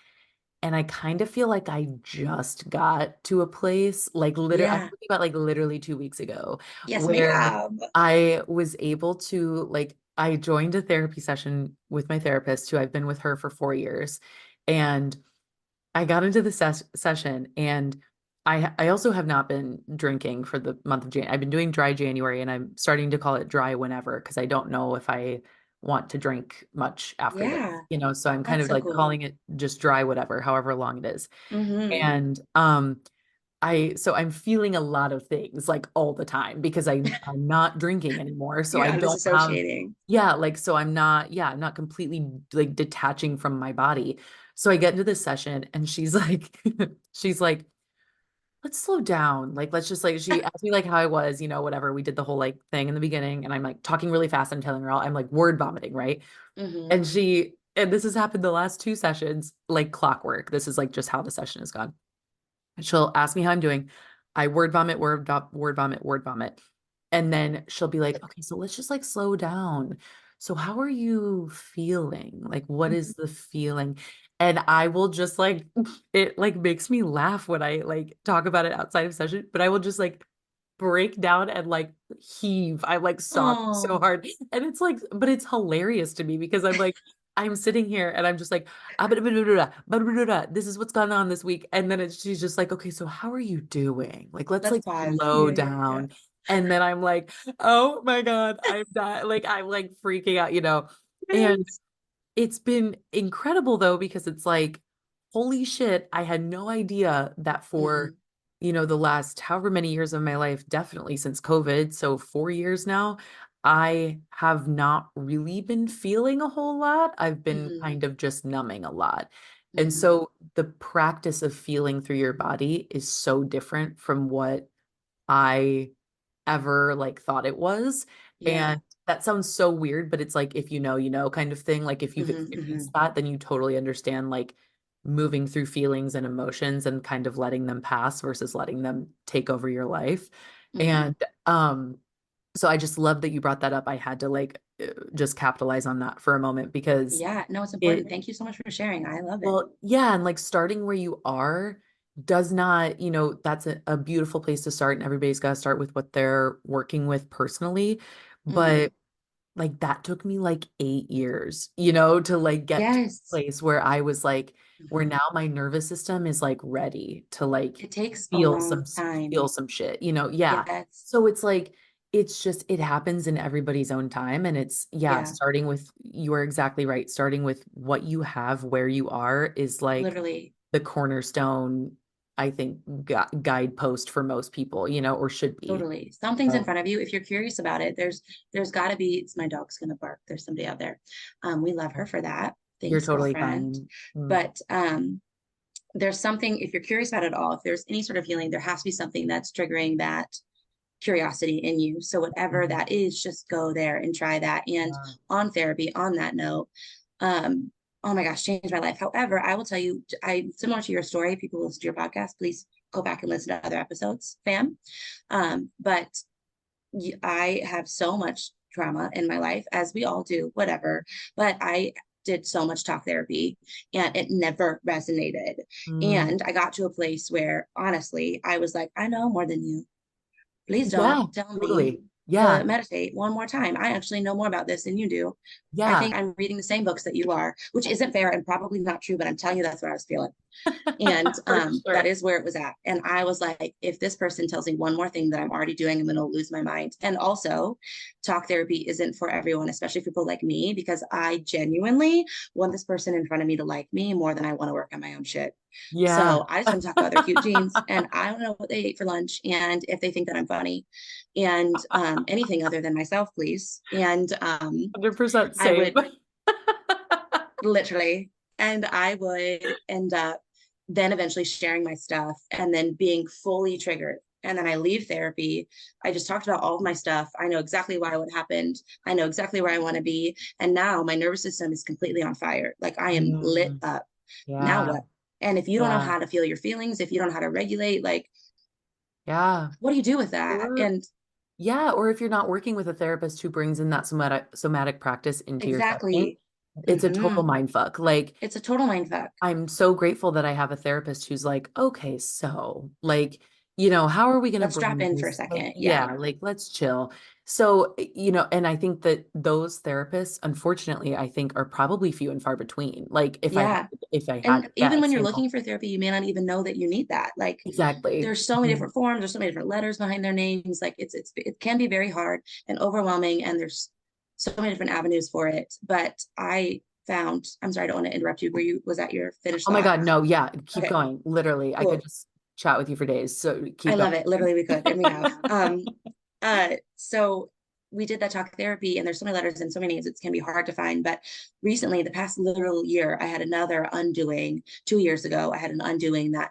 and I kind of feel like I just got to a place, like literally, I'm yeah. talking about like literally 2 weeks ago, Yes, where ma'am. I was able to, like, I joined a therapy session with my therapist, who I've been with her for 4 years. And I got into the session, and I also have not been drinking for the month of January. I've been doing dry January, and I'm starting to call it dry whenever, because I don't know if I want to drink much after this, Yeah. so I'm kind That's of so like cool. calling it just dry, whatever, however long it is. Mm-hmm. And so I'm feeling a lot of things like all the time because I'm not drinking anymore. So I Yeah, don't have, disassociating. yeah, like, so I'm not completely like detaching from my body. So I get into this session and she's like, she's like, let's slow down. Like, let's just like, she asked me like how I was, whatever. We did the whole like thing in the beginning and I'm like talking really fast. I'm telling her all, I'm like word vomiting, right? Mm-hmm. And this has happened the last two sessions, like clockwork. This is like just how the session has gone. She'll ask me how I'm doing. I word vomit, word vomit, word vomit. And then she'll be like, okay, so let's just like slow down. So how are you feeling? Like, what is the feeling? And I will just like, it like makes me laugh when I like talk about it outside of session, but I will just like break down and like heave. I'm like sobbing so Oh, hard. And it's like, but it's hilarious to me because I'm like, I'm sitting here and I'm just like, "Ah, blah, blah, blah, blah, blah, blah, blah, blah. This is what's gone on this week." And then she's just like, okay, so how are you doing? Like, let's let's like pause. slow Yeah, yeah, yeah. down. And then I'm like, oh my God, I'm dying. Like, I'm like freaking out. And Yes. it's been incredible though, because it's like, holy shit, I had no idea that Mm-hmm. for, the last however many years of my life, definitely since COVID, so 4 years now, I have not really been feeling a whole lot. I've been Mm-hmm. kind of just numbing a lot. And Mm-hmm. so the practice of feeling through your body is so different from what I ever like thought it was. Yeah. And that sounds so weird, but it's like if you know kind of thing. Like if you've Mm-hmm. Mm-hmm. experienced that, then you totally understand like moving through feelings and emotions and kind of letting them pass versus letting them take over your life. Mm-hmm. And so I just love that you brought that up. I had to like just capitalize on that for a moment because Yeah. No, it's important. it Thank you so much for sharing. I love it. well, yeah, and like starting where you are does not, that's a beautiful place to start, and everybody's got to start with what they're working with personally. Mm-hmm. But like that took me like 8 years, to like get to a Yes. place where I was like, where Mm-hmm. now my nervous system is like ready to like It takes a feel some long time. feel some shit, yeah. Yes. So it's like it's just it happens in everybody's own time, and it's yeah, Yeah. starting with you are exactly right. Starting with what you have where you are is like Literally. the cornerstone, I think, guidepost for most people, or should be. Totally. Something's in So front of you. If you're curious about it, there's got to be. It's my dog's gonna bark. There's somebody out there. We love her for that. you're Thanks, totally girlfriend. fine. Mm, But there's something. If you're curious about it all, if there's any sort of feeling, there has to be something that's triggering that curiosity in you. So whatever mhm. that is, just go there and try that. And Yeah. on therapy, on that note, um, oh my gosh, changed my life. However, I will tell you, I similar to your story. People who listen to your podcast, please go back and listen to other episodes, fam. But I have so much trauma in my life, as we all do, whatever. But I did so much talk therapy and it never resonated. Mm, And I got to a place where honestly, I was like, I know more than you. Please don't yeah, tell me totally. Yeah. to meditate one more time. I actually know more about this than you do. I Yeah. think I'm reading the same books that you are, which isn't fair and probably not true, but I'm telling you that's what I was feeling. And For that sure. is where it was at. And I was like, if this person tells me one more thing that I'm already doing, I'm going to lose my mind. And also, talk therapy isn't for everyone, especially people like me, because I genuinely want this person in front of me to like me more than I want to work on my own shit. Yeah. So I just want to talk about their cute jeans, and I don't know what they ate for lunch, and if they think that I'm funny, and anything other than myself, please. And 100% I same. would literally. And I would end up then eventually sharing my stuff and then being fully triggered. And then I leave therapy. I just talked about all of my stuff. I know exactly why what happened. I know exactly where I want to be. And now my nervous system is completely on fire. Like I am lit Mm, up. Now yeah. what? And if you don't know Yeah. how to feel your feelings, if you don't know how to regulate, like, Yeah. what do you do with that? Or And yeah, or if you're not working with a therapist who brings in that somatic practice into your setting, exactly, it's a total mm-hmm. mind fuck. Like It's a total mind fuck. I'm so grateful that I have a therapist who's like, okay, so like, how are we going to Let's drop bring in for a this? Like, second. Yeah. yeah, like let's chill. So, and I think that those therapists, unfortunately, I think are probably few and far between. Like Yeah. if I had And to even when guess, you're looking for therapy, you may not even know that you need that. Like exactly. there's so many Mhm. different forms, there's so many different letters behind their names. Like it can be very hard and overwhelming. And there's so many different avenues for it. But I found, I'm sorry, I don't want to interrupt you. Was that your finished Oh my thought? God, no, yeah, keep Okay, going. Literally, I could cool. just chat with you for days. So I keep love it. going. Literally, we could, and we have. So we did that talk therapy, and there's so many letters and so many names, it can be hard to find. But recently, the past literal year, I had another undoing. 2 years ago, I had an undoing that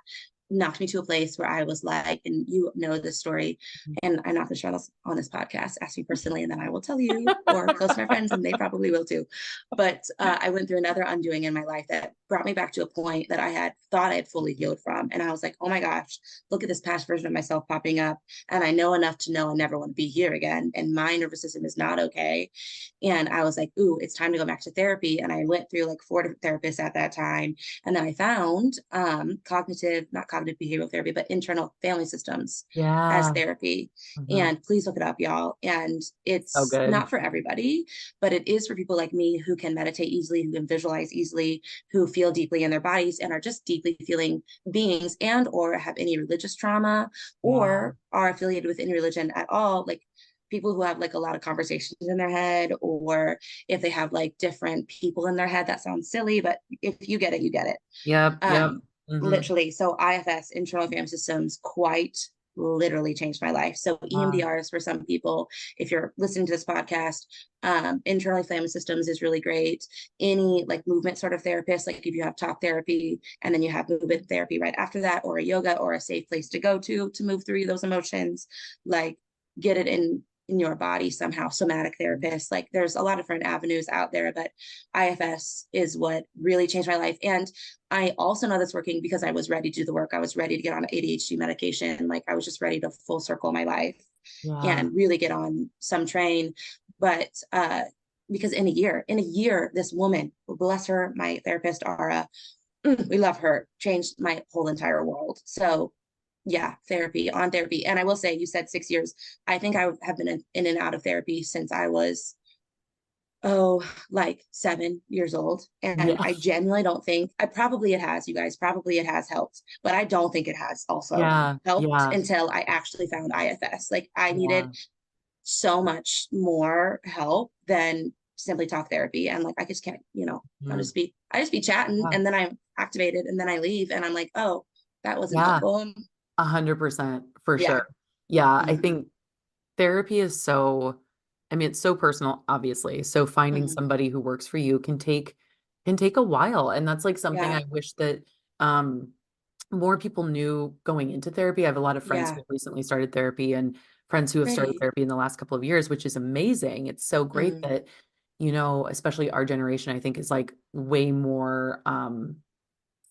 knocked me to a place where I was like, and you know this story, and I'm not going to share this on this podcast. Ask me personally, and then I will tell you, or close to my friends, and they probably will too. But I went through another undoing in my life that brought me back to a point that I had thought I had fully healed from, and I was like, oh my gosh, look at this past version of myself popping up, and I know enough to know I never want to be here again, and my nervous system is not okay. And I was like, ooh, it's time to go back to therapy. And I went through like 4 different therapists at that time. And then I found not cognitive behavioral therapy, but internal family systems as Yeah. therapy. Mhm. And please look it up, y'all. And So it's good. not for everybody, but it is for people like me who can meditate easily, who can visualize easily, who feel deeply in their bodies and are just deeply feeling beings, and or have any religious trauma Yeah. or are affiliated with any religion at all. Like people who have like a lot of conversations in their head, or if they have like different people in their head. That sounds silly, but if you get it, you get it. Yep. Yep. um Hmm. Literally, so IFS, internal family systems, quite literally changed my life. So Wow. EMDR is for some people. If you're listening to this podcast, internal family systems is really great. Any like movement sort of therapist, like if you have talk therapy and then you have movement therapy right after that, or a yoga, or a safe place to go to move through those emotions, like get it in your body somehow. Somatic therapists, like there's a lot of different avenues out there, but IFS is what really changed my life. And I also know that's working because I was ready to do the work. I was ready to get on ADHD medication. Like I was just ready to full circle my life Yeah. and really get on some train. But because in a year, this woman, bless her, my therapist, Ara, we love her, changed my whole entire world. So yeah, therapy, on therapy. And I will say, you said 6 years. I think I have been in and out of therapy since I was, like 7 years old. And Yeah. I genuinely don't think, I probably it has, you guys, probably it has helped, but I don't think it has also Yeah. helped Yeah. until I actually found IFS. Like I needed Yeah. so much more help than simply talk therapy. And like I just can't, Mhm. I just be chatting, Yeah. and then I'm activated, and then I leave and I'm like, oh, that wasn't Yeah. helpful. 100% for Yeah. sure. Yeah. I Mm-hmm. think therapy is so, I mean, it's so personal, obviously. So finding Mm-hmm. somebody who works for you can take a while. And that's like something Yeah. I wish that um more people knew going into therapy. I have a lot of friends who Yeah. have recently started therapy and friends who have started Great. therapy in the last couple of years, which is amazing. It's so great Mm-hmm. that, especially our generation, I think is like way more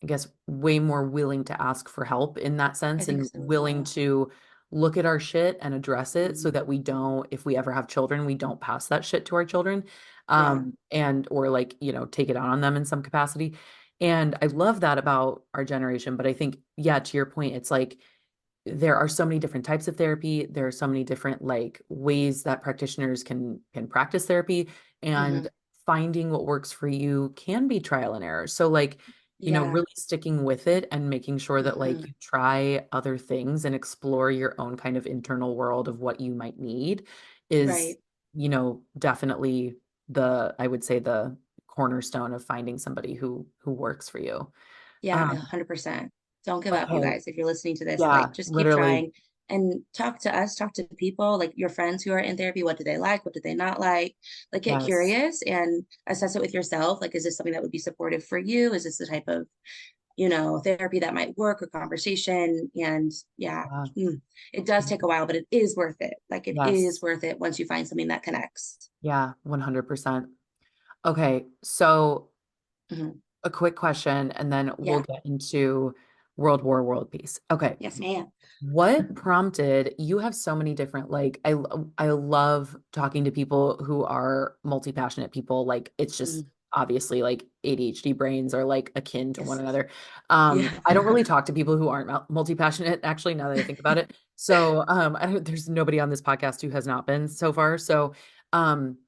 I guess, way more willing to ask for help in that I sense think and so as willing well. to look at our shit and address it so Mm-hmm. that we don't, if we ever have children, we don't pass that shit to our children. Yeah. And or like, take it out on them in some capacity. And I love that about our generation. But I think, yeah, to your point, it's like there are so many different types of therapy. There are so many different like ways that practitioners can practice therapy, Mm-hmm. and finding what works for you can be trial and error. So like, Yeah. really sticking with it and making sure that like Mm-hmm. you try other things and explore your own kind of internal world of what you might need is, Right. definitely I would say the cornerstone of finding somebody who works for you. Yeah, Um, 100%. Don't give up, you okay. guys. If you're listening to this, Yeah, like just keep literally. trying and talk to us, talk to people, like your friends who are in therapy. What do they like? What do they not like? Like get Yes. curious and assess it with yourself. Like, is this something that would be supportive for you? Is this the type of, therapy that might work, or conversation? And yeah, Yeah. it does take a while, but it is worth it. Like it is Yes. worth it once you find something that connects. Yeah, 100%. Okay, so Mhm. a quick question and then we'll Yeah. get into World War, World Peace. Okay. Yes, ma'am. What prompted, you have so many different like I love talking to people who are multi-passionate people. Like it's just Mm, obviously like ADHD brains are like akin to one yes. another. Yeah. I don't really talk to people who aren't multi-passionate actually, now that I think about it. So there's nobody on this podcast who has not been so far. So um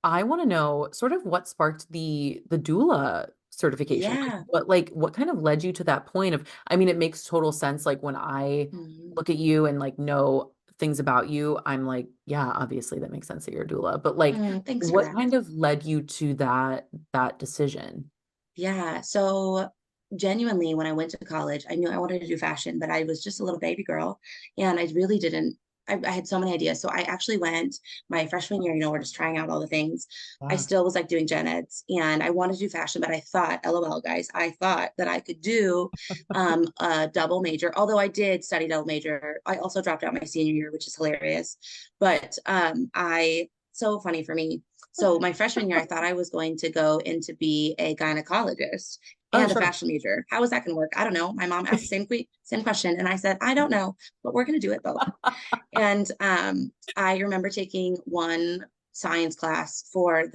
I want to know sort of what sparked the doula certification. Yeah. What kind of led you to that point of, I mean, it makes total sense like when I Mhm. look at you and like know things about you, I'm like, yeah, obviously that makes sense that you're a doula. But like, Thanks for what that. kind of led you to that decision? Yeah. So genuinely, when I went to college, I knew I wanted to do fashion, but I was just a little baby girl and I really didn't. I had so many ideas. So I actually went my freshman year, we're just trying out all the things. I Yeah. still was like doing gen eds and I wanted to do fashion, but I thought, LOL, guys, I thought that I could do a double major. Although I did study double major. I also dropped out my senior year, which is hilarious. But so funny for me. So my freshman year, I thought I was going to go in to be a gynecologist Oh, and a sure. fashion major. How is that going to work? I don't know. My mom asked the same question, and I said, I don't know, but we're going to do it both. And I remember taking one science class for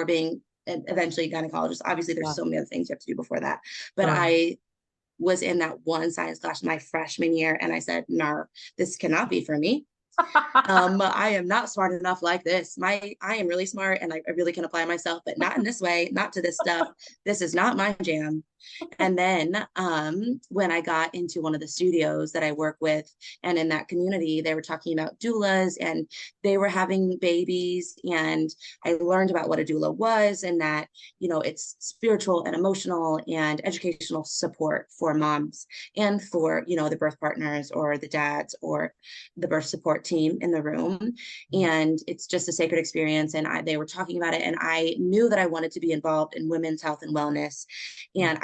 being eventually a gynecologist. Obviously, there's Yeah, so many other things you have to do before that, but sure. I was in that one science class my freshman year, and I said, "No, this cannot be for me. I am not smart enough like this. I am really smart and I really can apply myself, but not in this way, not to this stuff. This is not my jam." And then when I got into one of the studios that I work with, and in that community, they were talking about doulas and they were having babies. And I learned about what a doula was and that, it's spiritual and emotional and educational support for moms and for, the birth partners or the dads or the birth support team in the room. And it's just a sacred experience. And they were talking about it. And I knew that I wanted to be involved in women's health and wellness. And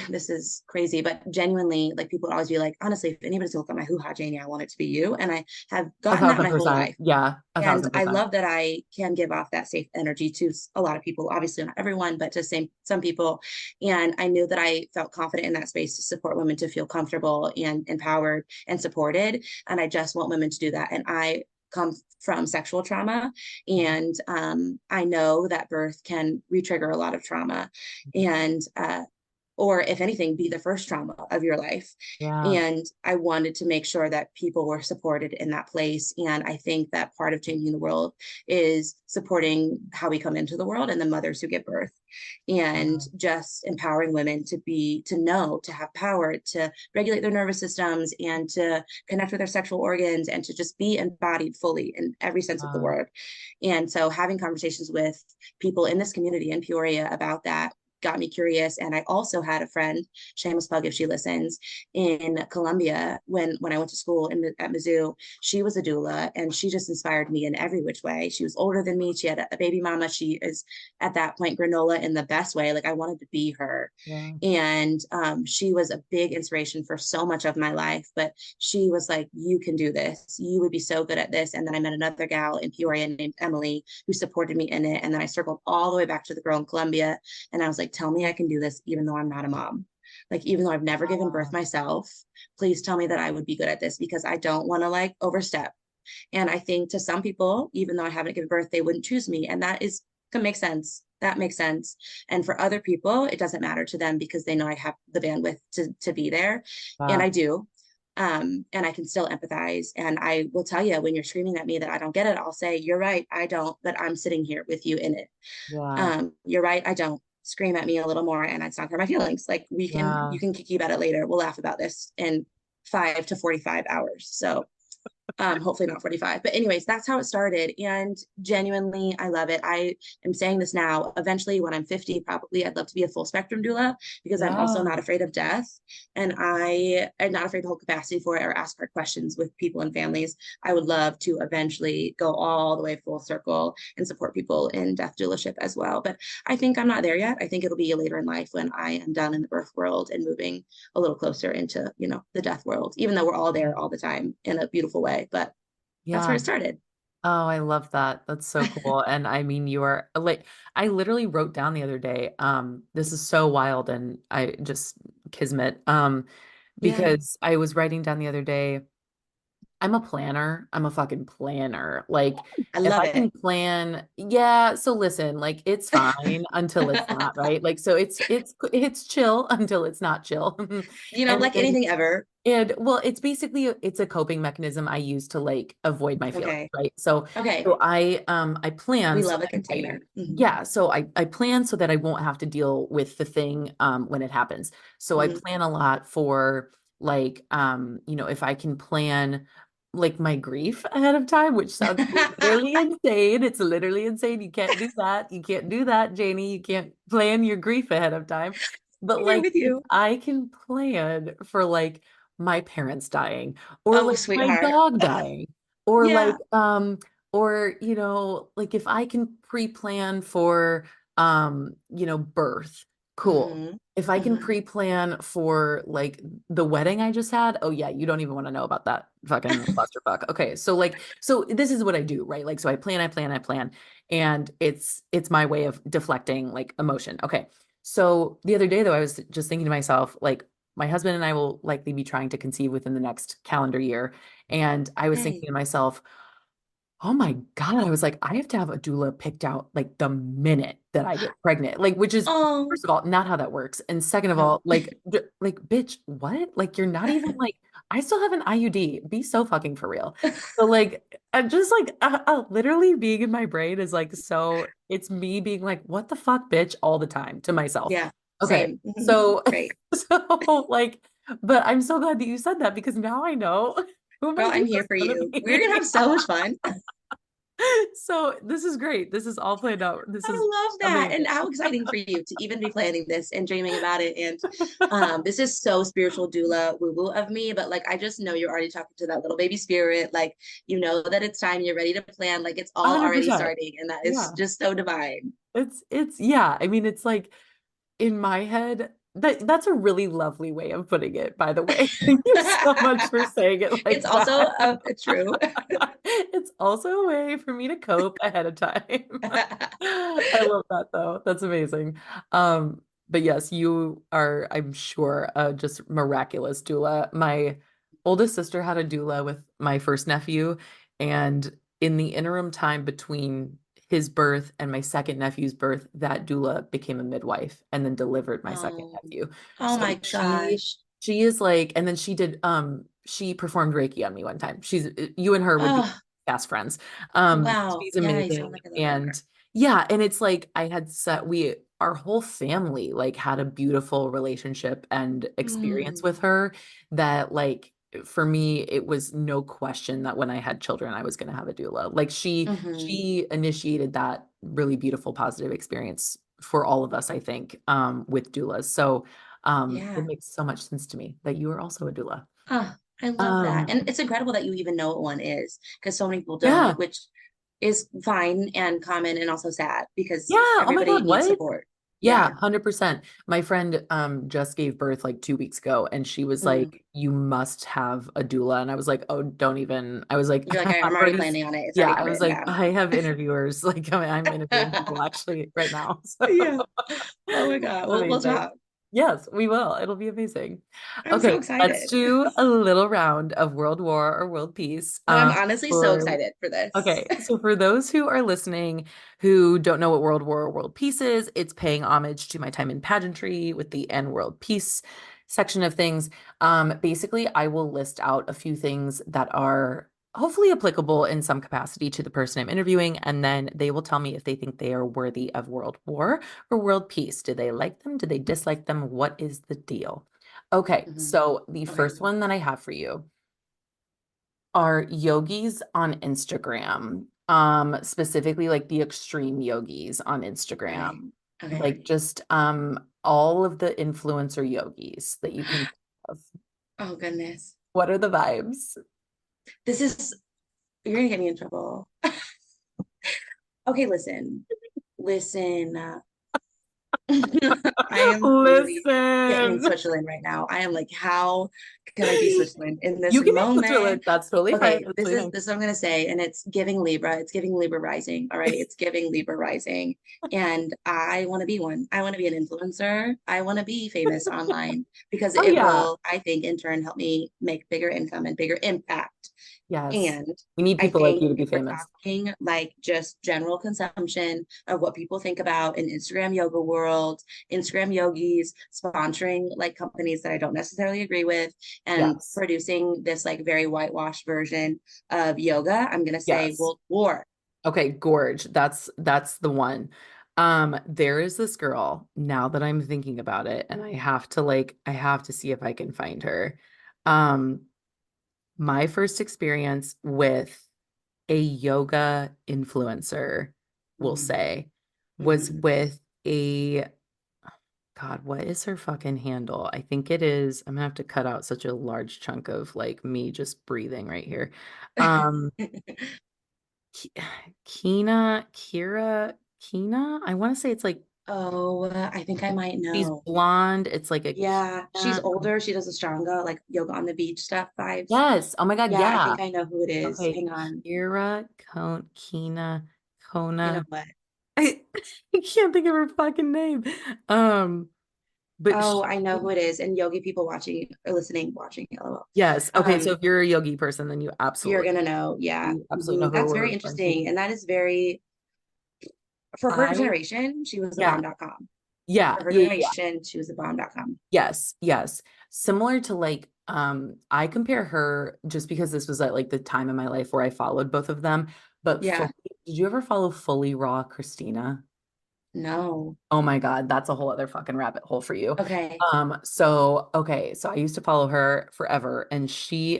this is crazy, but genuinely, like people would always be like, honestly, if anybody's gonna look at my hoo-ha Janie, I want it to be you. And I have A gotten that thousand my whole percent. life. Yeah, a And thousand I percent. love that I can give off that safe energy to a lot of people, obviously not everyone, but to some people. And I knew that I felt confident in that space to support women to feel comfortable and empowered and supported. And I just want women to do that. And I come from sexual trauma. And I know that birth can retrigger a lot of trauma. And or if anything, be the first trauma of your life. Yeah. And I wanted to make sure that people were supported in that place. And I think that part of changing the world is supporting how we come into the world and the mothers who give birth and just empowering women to have power, to regulate their nervous systems and to connect with their sexual organs and to just be embodied fully in every sense of the Wow. word. And so having conversations with people in this community in Peoria about that got me curious. And I also had a friend, shameless plug if she listens, in Columbia when I went to school at Mizzou. She was a doula and she just inspired me in every which way. She was older than me. She had a baby mama. She is at that point granola in the best way. Like I wanted to be her. Yeah. And she was a big inspiration for so much of my life. But she was like, you can do this. You would be so good at this. And then I met another gal in Peoria named Emily who supported me in it. And then I circled all the way back to the girl in Columbia. And I was like, tell me I can do this, even though I'm not a mom. Like, even though I've never given birth Wow. myself, please tell me that I would be good at this because I don't want to like overstep. And I think to some people, even though I haven't given birth, they wouldn't choose me. And that can make sense. That makes sense. And for other people, it doesn't matter to them because they know I have the bandwidth to be there. And Wow. I do. And I can still empathize. And I will tell you when you're screaming at me that I don't get it, I'll say, you're right, I don't, but I'm sitting here with you in it. Yeah. You're right, I don't. Scream at me a little more and it's not hurt my feelings. Like Yeah. you can kiki about it later. We'll laugh about this in 5 to 45 hours. So hopefully not 45, but anyways, that's how it started. And genuinely I love it. I am saying this now. Eventually when I'm 50, probably I'd love to be a full spectrum doula because I'm also Yeah. not afraid of death, and I am not afraid to hold capacity for it or ask hard questions with people and families. I would love to eventually go all the way full circle and support people in death doulaship as well, but I think I'm not there yet. I think it'll be later in life when I am done in the birth world and moving a little closer into, the death world, even though we're all there all the time in a beautiful way. But that's where Yeah. it started. Oh, I love that. That's so cool. And I mean, you are like, I literally wrote down the other day, this is so wild and I just kismet. Yeah, Because I was writing down the other day, I'm a planner. I'm a fucking planner. Like, I if love I it. can plan, yeah. So listen, like it's fine until it's not, right? Like, so it's chill until it's not chill. And Like then anything ever. and well, it's basically it's a coping mechanism I use to like avoid my feelings, Okay. right? So Okay. so I plan We so love a that container. yeah, so I plan so that I won't have to deal with the thing when it happens. So I Mm-hmm. plan a lot for like if I can plan like my grief ahead of time, which sounds literally insane. It's literally insane. You can't do that. You can't do that, Janie. You can't plan your grief ahead of time. But Here like with if you. I can plan for like my parents dying or Oh, like my sweetheart. dog dying or Yeah. or like if I can pre-plan for birth, cool. Hmm. If I can Hmm. pre-plan for like the wedding I just had, oh yeah, you don't even want to know about that fucking clusterfuck. Okay, so this is what I do, right? Like so I plan, and it's my way of deflecting like emotion. Okay. So the other day though, I was just thinking to myself, like my husband and I will likely be trying to conceive within the next calendar year. And I was thinking Hey. to myself, oh my God. I was like, I have to have a doula picked out like the minute that I get pregnant. Like, which is, Oh, first of all, not how that works. And second of no. all, like, bitch, what? Like, you're not even like, I still have an IUD. Be so fucking for real. So, like, I just like literally being in my brain is like, so it's me being like, what the fuck, bitch, all the time to myself. Yeah, Okay. same. Mhm. So, Great. so like, but I'm so glad that you said that because now I know who my Girl, I'm here doula's for gonna you. We're gonna be. have so much fun. So this is great. This is all planned out. This is I love that. amazing. And how exciting for you to even be planning this and dreaming about it. And this is so spiritual doula woo-woo of me, but like I just know you're already talking to that little baby spirit. Like you know that it's time, you're ready to plan, like it's all already 100%. starting. And that is Yeah. just so divine. It's yeah. I mean, it's like in my head, that's a really lovely way of putting it, by the way. Thank you so much for saying it It's like also that. true. It's also a way for me to cope ahead of time. I love that though. That's amazing. But yes, you are, I'm sure, just miraculous doula. My oldest sister had a doula with my first nephew, and in the interim time between his birth and my second nephew's birth, that doula became a midwife and then delivered my second Oh, nephew. oh So my gosh. she is like, and then she performed Reiki on me one time. You and her would be Oh, fast friends. wow. She's Yeah, you sound amazing. like a little And yeah, and it's like I had set we our whole family like had a beautiful relationship and experience mm, with her that like for me it was no question that when I had children I was going to have a doula. Like hmm. she initiated that really beautiful positive experience for all of us, I think, with doulas. So it Yeah. makes so much sense to me that you are also a doula. Oh, I love that. Um, And it's incredible that you even know what one is because so many people don't, yeah. which is fine and common and also sad because Yeah. Oh my everybody God, needs what? support. Yeah, Yeah. 100%. My friend just gave birth like 2 weeks ago and she was Mm. like, you must have a doula. And I was like, oh, don't even. I was like, You're like, I'm I'm already already, planning on it. It's yeah, already I was written like, down. I have interviewers. Like I'm interviewing people actually right now. Yeah. So Oh my God. We'll amazing. talk. Yes, we will. It'll be amazing. I'm so Okay, let's excited. do a little round of World War or World Peace. No, I'm honestly so For excited for this. Okay, so for those who are listening who don't know what World War or World Peace is, it's paying homage to my time in pageantry with the N World Peace section of things. Basically, I will list out a few things that are hopefully applicable in some capacity to the person I'm interviewing, and then they will tell me if they think they are worthy of World War or World Peace. Do they like them? Do they dislike them? What is the deal? Okay, Mhm. so the Okay. first one that I have for you are yogis on Instagram. Specifically like the extreme yogis on Instagram. Okay. Okay. Like just all of the influencer yogis that you can think of. Oh goodness. What are the vibes? This is you're gonna get me in trouble. Okay, listen. I am really getting in Listen. Switzerland right now. I am like, how can I be Switzerland in this You can be moment? Switzerland. That's totally fine. Okay, That's this totally is fine. this is what I'm gonna say, and it's giving Libra. It's giving Libra rising. All right, it's giving Libra rising, and I want to be one. I want to be an influencer. I want to be famous online because Oh it yeah. will, I think, in turn help me make bigger income and bigger impact. Yes. And We need I people like think you to be if we're famous. talking like just general consumption of what people think about in Instagram yoga world, Instagram yogis sponsoring like companies that I don't necessarily agree with and Yes. producing this like very whitewashed version of yoga, I'm gonna say Yes. World War. Okay, Gorge. That's the one. There is this girl now that I'm thinking about it, and I have to see if I can find her. Um, My first experience with a yoga influencer, we'll Mm, say, was mhm. with a God, what is her fucking handle? I think it is. I'm gonna have to cut out such a large chunk of like me just breathing right here. Um, Ki- Kira, I want to say it's like Oh, I think I might she's know. blonde. It's like a Yeah, she's Kina. older. She does Ashtanga, like yoga on the beach stuff vibes. Yes. Oh my God. Yeah, I Yeah. think I know who it is. Okay. Hang on. Kina, You know Kona. what? I, I can't think of her fucking name. Um, but Oh, she, I know who it is. And yogi people watching or listening, watching. LOL. yes. Okay. So Um, if you're a yogi person, then you're gonna know. Yeah, you absolutely know who that's we're very referring to. interesting, and that is very for her I, generation. She was the yeah, bomb.com. yeah, For her yeah, yeah. generation, she was the bomb.com. Yes, yes. Similar to like, I compare her just because this was at like the time in my life where I followed both of them. But Yeah. did you ever follow Fully Raw Christina? No. Oh my God, that's a whole other fucking rabbit hole for you. Okay. So I used to follow her forever, and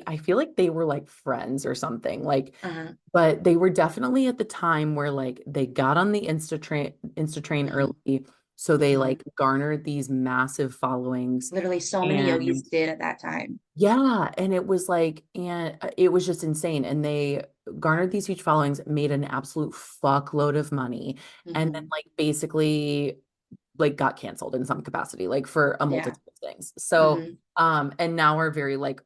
I feel like they were like friends or something. Like, Uh-huh. but they were definitely at the time where like they got on the Insta train Hmm. early, so they Hmm. like garnered these massive followings. Literally, so many yogis And did at that time. yeah, and it was like, and it was just insane. And they garnered these huge followings, made an absolute fuckload of money, and then Hmm. like basically like got canceled in some capacity, like for a Yeah. multitude of things. So, Hmm. and now we're very like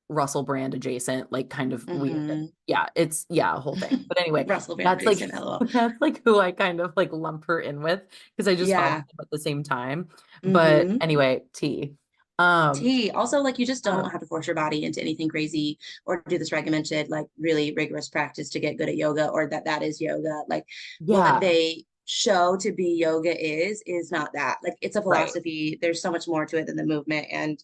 Russell Brand adjacent, like kind of weird. Hmm. Yeah, it's a whole thing. But anyway, Russell Brand that's like adjacent. LOL. that's like who I kind of like lump her in with because I just follow Yeah. them at the same time. But Hmm. anyway, T. Um, T. Also, like you just uh, don't have to force your body into anything crazy or do this regimented, like really rigorous practice to get good at yoga, or that is yoga. Like what yeah, they show to be yoga is not that. Like it's a right. philosophy. There's so much more to it than the movement. And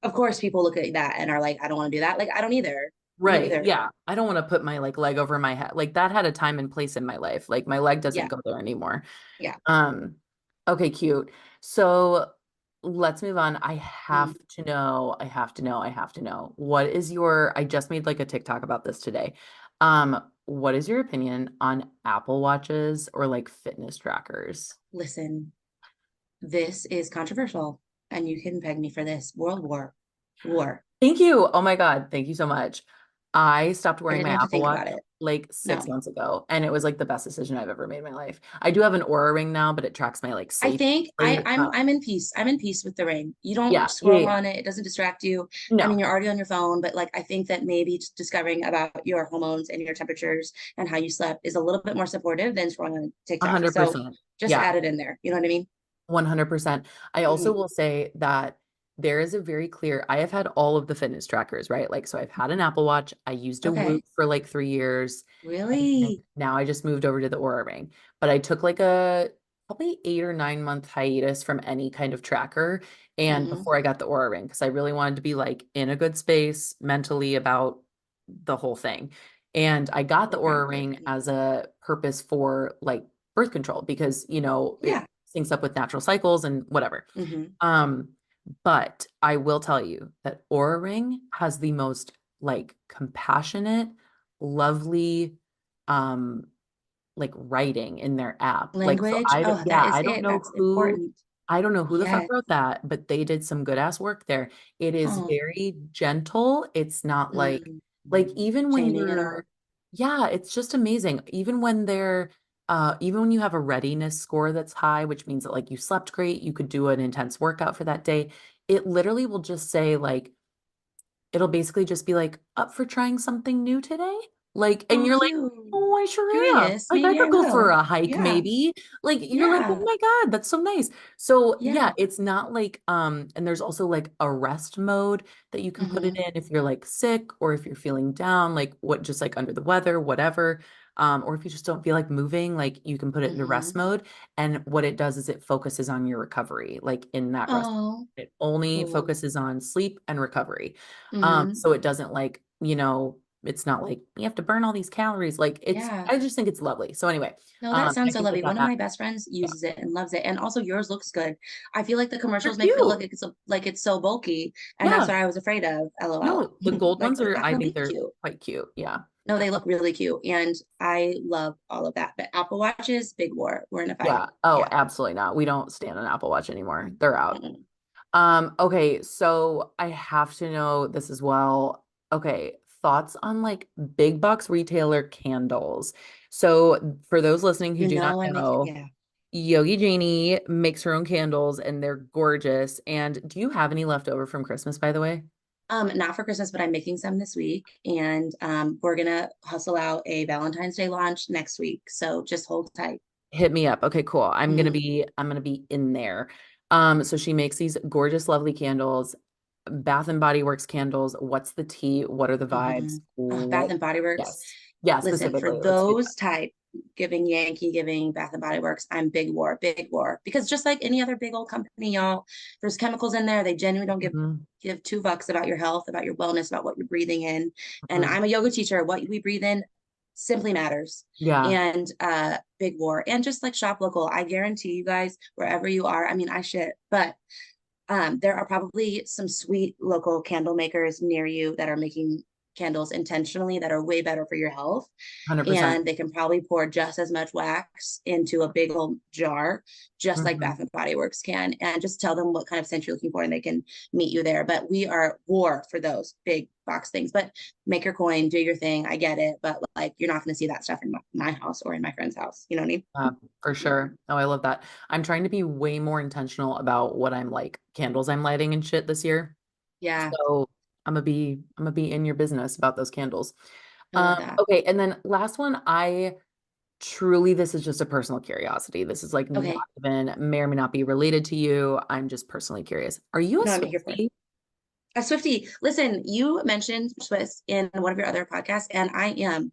of course, people look at that and are like, I don't want to do that. Like I don't either. Me Right. neither. Yeah. I don't want to put my like leg over my head. Like that had a time and place in my life. Like my leg doesn't Yeah. go there anymore. Yeah. Um, okay, cute. So let's move on. Mm. I have to know. I just made like a TikTok about this today. What is your opinion on Apple Watches or like fitness trackers? Listen, this is controversial, and you can peg me for this. World War. War. Thank you. Oh my God. Thank you so much. I stopped I wearing didn't my have to Apple think Watch about it. like 6 months No. ago, and it was like the best decision I've ever made in my life. I do have an Aura ring now, but it tracks my like I sleep. think Really, it's not. I'm in peace. I'm in peace with the ring. You don't Yeah, yeah, scroll yeah. on it. It doesn't distract you. I mean, No, you're already on your phone, but like I think that maybe just discovering about your hormones and your temperatures and how you slept is a little bit more supportive than scrolling on TikTok. So 100%. just Yeah, add it in there. You know what I mean? 100%. I also Mhm. will say that there is a very clear, I have had all of the fitness trackers, right? Like, so I've had an Apple Watch. I used a Whoop Okay. for like 3 years. And Really? now I just moved over to the Aura Ring. But I took like a probably 8 or 9 month hiatus from any kind of tracker. And Hmm. before I got the Aura Ring, because I really wanted to be like in a good space mentally about the whole thing. And I got the So Aura grounded. Ring as a purpose for like birth control because, it Yeah. syncs up with natural cycles and whatever. Hmm. Um, but I will tell you that Aura Ring has the most like compassionate, lovely, um, like writing in their app. Like, so Language. Oh, that is it. That's important. I don't know who the fuck Yes. wrote that, but they did some good ass work there. It is Oh. very gentle. It's not Mm. like even when Chanting and all. yeah, it's just amazing. Even when you have a readiness score that's high, which means that like you slept great, you could do an intense workout for that day. It literally will just say like, it'll basically just be like, up for trying something new today? Like, and Oh, you're like, cute. oh, I sure am. Curious. Like, I Maybe I could go for will. a hike, Yeah. maybe. Like, you're like, oh Yeah. my God, that's so nice. So Yeah. yeah, it's not like, and there's also like a rest mode that you can put it Hmm. in if you're like sick or if you're feeling down, like what, just like under the weather, whatever. Or if you just don't feel like moving, like you can put it into rest Hmm. mode. And what it does is it focuses on your recovery, like in that rest. Oh, It only cool. focuses on sleep and recovery. Hmm. So it doesn't like, it's not like you have to burn all these calories. Like Yeah. I just think it's lovely. So anyway, No, that I sounds so think lovely. One of that, my best friends yeah, uses it and loves it. And also yours looks good. I feel like the they're commercials make it look cute. like it's so bulky. And that's Yeah. what I was afraid of. LOL. No, the gold Like, ones it's are, not I gonna think be they're cute. quite cute. Yeah. No, they look really cute. And I love all of that. But Apple Watches, big war. We're in a fight. Yeah. Oh, Yeah. absolutely not. We don't stand an Apple Watch anymore. They're out. Mm-mm. Okay, so I have to know this as well. Okay, thoughts on like big box retailer candles. So for those listening who You do not know, I make it. know, Yeah. Yogi Janie makes her own candles and they're gorgeous. And do you have any left over from Christmas, by the way? Not for Christmas, but I'm making some this week. And we're gonna hustle out a Valentine's Day launch next week. So just hold tight. Hit me up. Okay, cool. Mhm. I'm gonna be in there. So she makes these gorgeous, lovely candles, Bath and Body Works candles. What's the tea? What are the vibes? Bath What? and Body Works. Yes. Yeah, Listen, for specifically. Let's do that. those type, giving Yankee, giving Bath and Body Works, I'm big war. Because just like any other big old company, y'all, there's chemicals in there. They genuinely don't Mhm, give two fucks about your health, about your wellness, about what you're breathing in. And mhm. I'm a yoga teacher. What we breathe in simply matters. Yeah, And big war. And just like shop local, I guarantee you guys, wherever you are, I mean, I shit, but there are probably some sweet local candle makers near you that are making candles intentionally that are way better for your health. 100%. And they can probably pour just as much wax into a big old jar, just like Mhm. Bath and Body Works can, and just tell them what kind of scent you're looking for and they can meet you there. But we are war for those big box things. But make your coin, do your thing. I get it. But like, you're not going to see that stuff in my house or in my friend's house. You know what I mean? For sure. Oh, I love that. I'm trying to be way more intentional about what I'm like candles I'm lighting and shit this year. Yeah, So I'm gonna be in your business about those candles. I love that. Okay, and then last one, I truly, this is just a personal curiosity. This is like not Okay. even, may or may not be related to you. I'm just personally curious. Are you a No, I'm here for it. Swiftie? A Swifty. Listen, you mentioned Swiss in one of your other podcasts, and I am.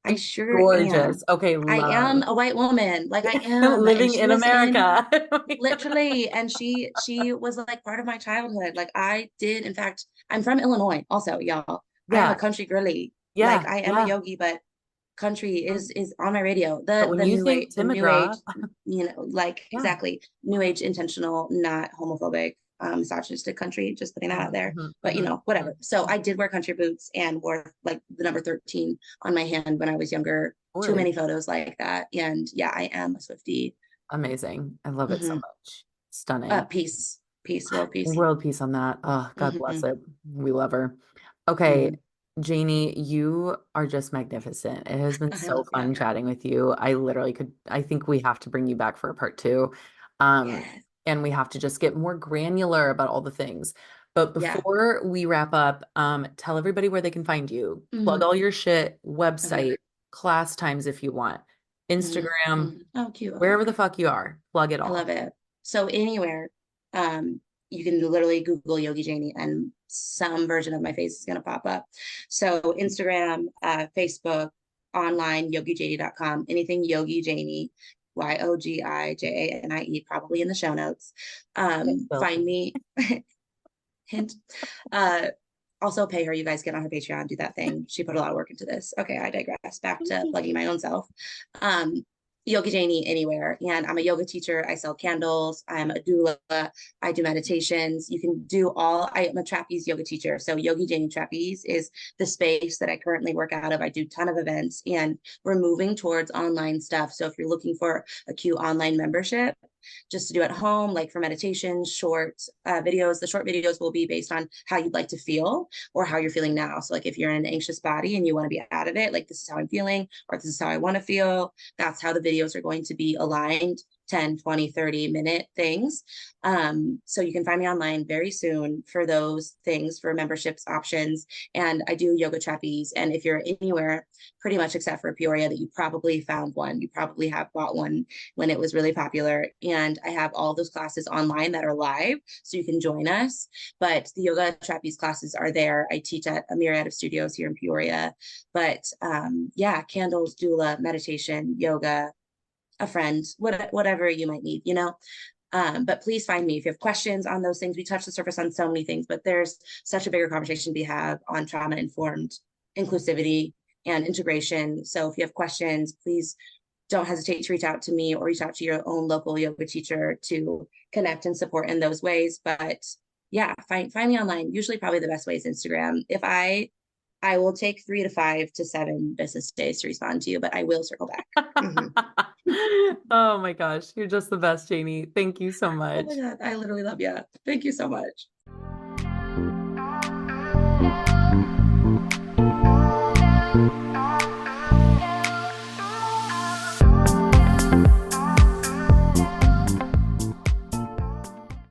I It's sure am. gorgeous. Okay, I am love. a white woman. Like I am. And Living she in was in America. literally, and she was like part of my childhood. Like I did, in fact, I'm from Illinois also, y'all. I am a Yeah, country girly. Like yeah, I am a yeah. yogi, but country is on my radio. But The when the you new think age, the Tim new age, McGraw, like yeah. exactly new age intentional, not homophobic, misogynistic country, just putting that out Mhm, there. mhm, But mhm, whatever. So mhm. I did wear country boots and wore like the number 13 on my hand when I was younger. Too Boy, many photos like that. And yeah, I am a Swiftie. amazing. I love it so Hmm. much. Stunning. Peace, world peace. World peace on that. Oh, God bless Hmm. it. We love her. Okay, Hmm. Janie, you are just magnificent. It has been I so love you. fun chatting with you. I literally could, I think we have to bring you back for a part two. Um, Yes. and we have to just get more granular about all the things. But Yeah. before we wrap up, tell everybody where they can find you. Plug Hmm. all your shit, Okay. website, class times if you want, Hmm. Instagram, Hmm. Oh, cute. Okay. wherever the fuck you are, plug it I love all. it. So anywhere, you can literally Google Yogi Janie and some version of my face is going to pop up. So Instagram, Facebook, online, yogijanie.com, anything Yogi Janie, YogiJanie, probably in the show notes. Find Filthy. me, hint. Uh, also pay her. You guys get on her Patreon, do that thing. She put a lot of work into this. Okay, I digress. Back to plugging my own self. Um, Yoga Janie anywhere. And I'm a yoga teacher. I sell candles. I'm a doula. I do meditations. You can do all. I am a trapeze yoga teacher. So Yogi Janie Trapeze is the space that I currently work out of. I do a ton of events and we're moving towards online stuff. So if you're looking for a cute online membership, just to do at home, like for meditation, short videos. The short videos will be based on how you'd like to feel or how you're feeling now. So, like if you're in an anxious body and you want to be out of it, like this is how I'm feeling, or this is how I want to feel, that's how the videos are going to be aligned. 10, 20, 30-minute things. So you can find me online very soon for those things, for memberships options. And I do yoga trapeze. And if you're anywhere, pretty much except for Peoria, that you probably found one, you probably have bought one when it was really popular. And I have all those classes online that are live, so you can join us. But the yoga trapeze classes are there. I teach at a myriad of studios here in Peoria. But yeah, candles, doula, meditation, yoga, a friend, whatever you might need, you know. But please find me if you have questions on those things. We touch the surface on so many things, but there's such a bigger conversation to be had on trauma informed inclusivity and integration. So if you have questions, please don't hesitate to reach out to me or reach out to your own local yoga teacher to connect and support in those ways. But yeah, find me online. Usually probably the best way is Instagram. If I will take 3 to 5 to 7 business days to respond to you, but I will circle back. Oh my gosh, you're just the best, Janie. Thank you so Oh my much. God, I literally love you. Thank you so much.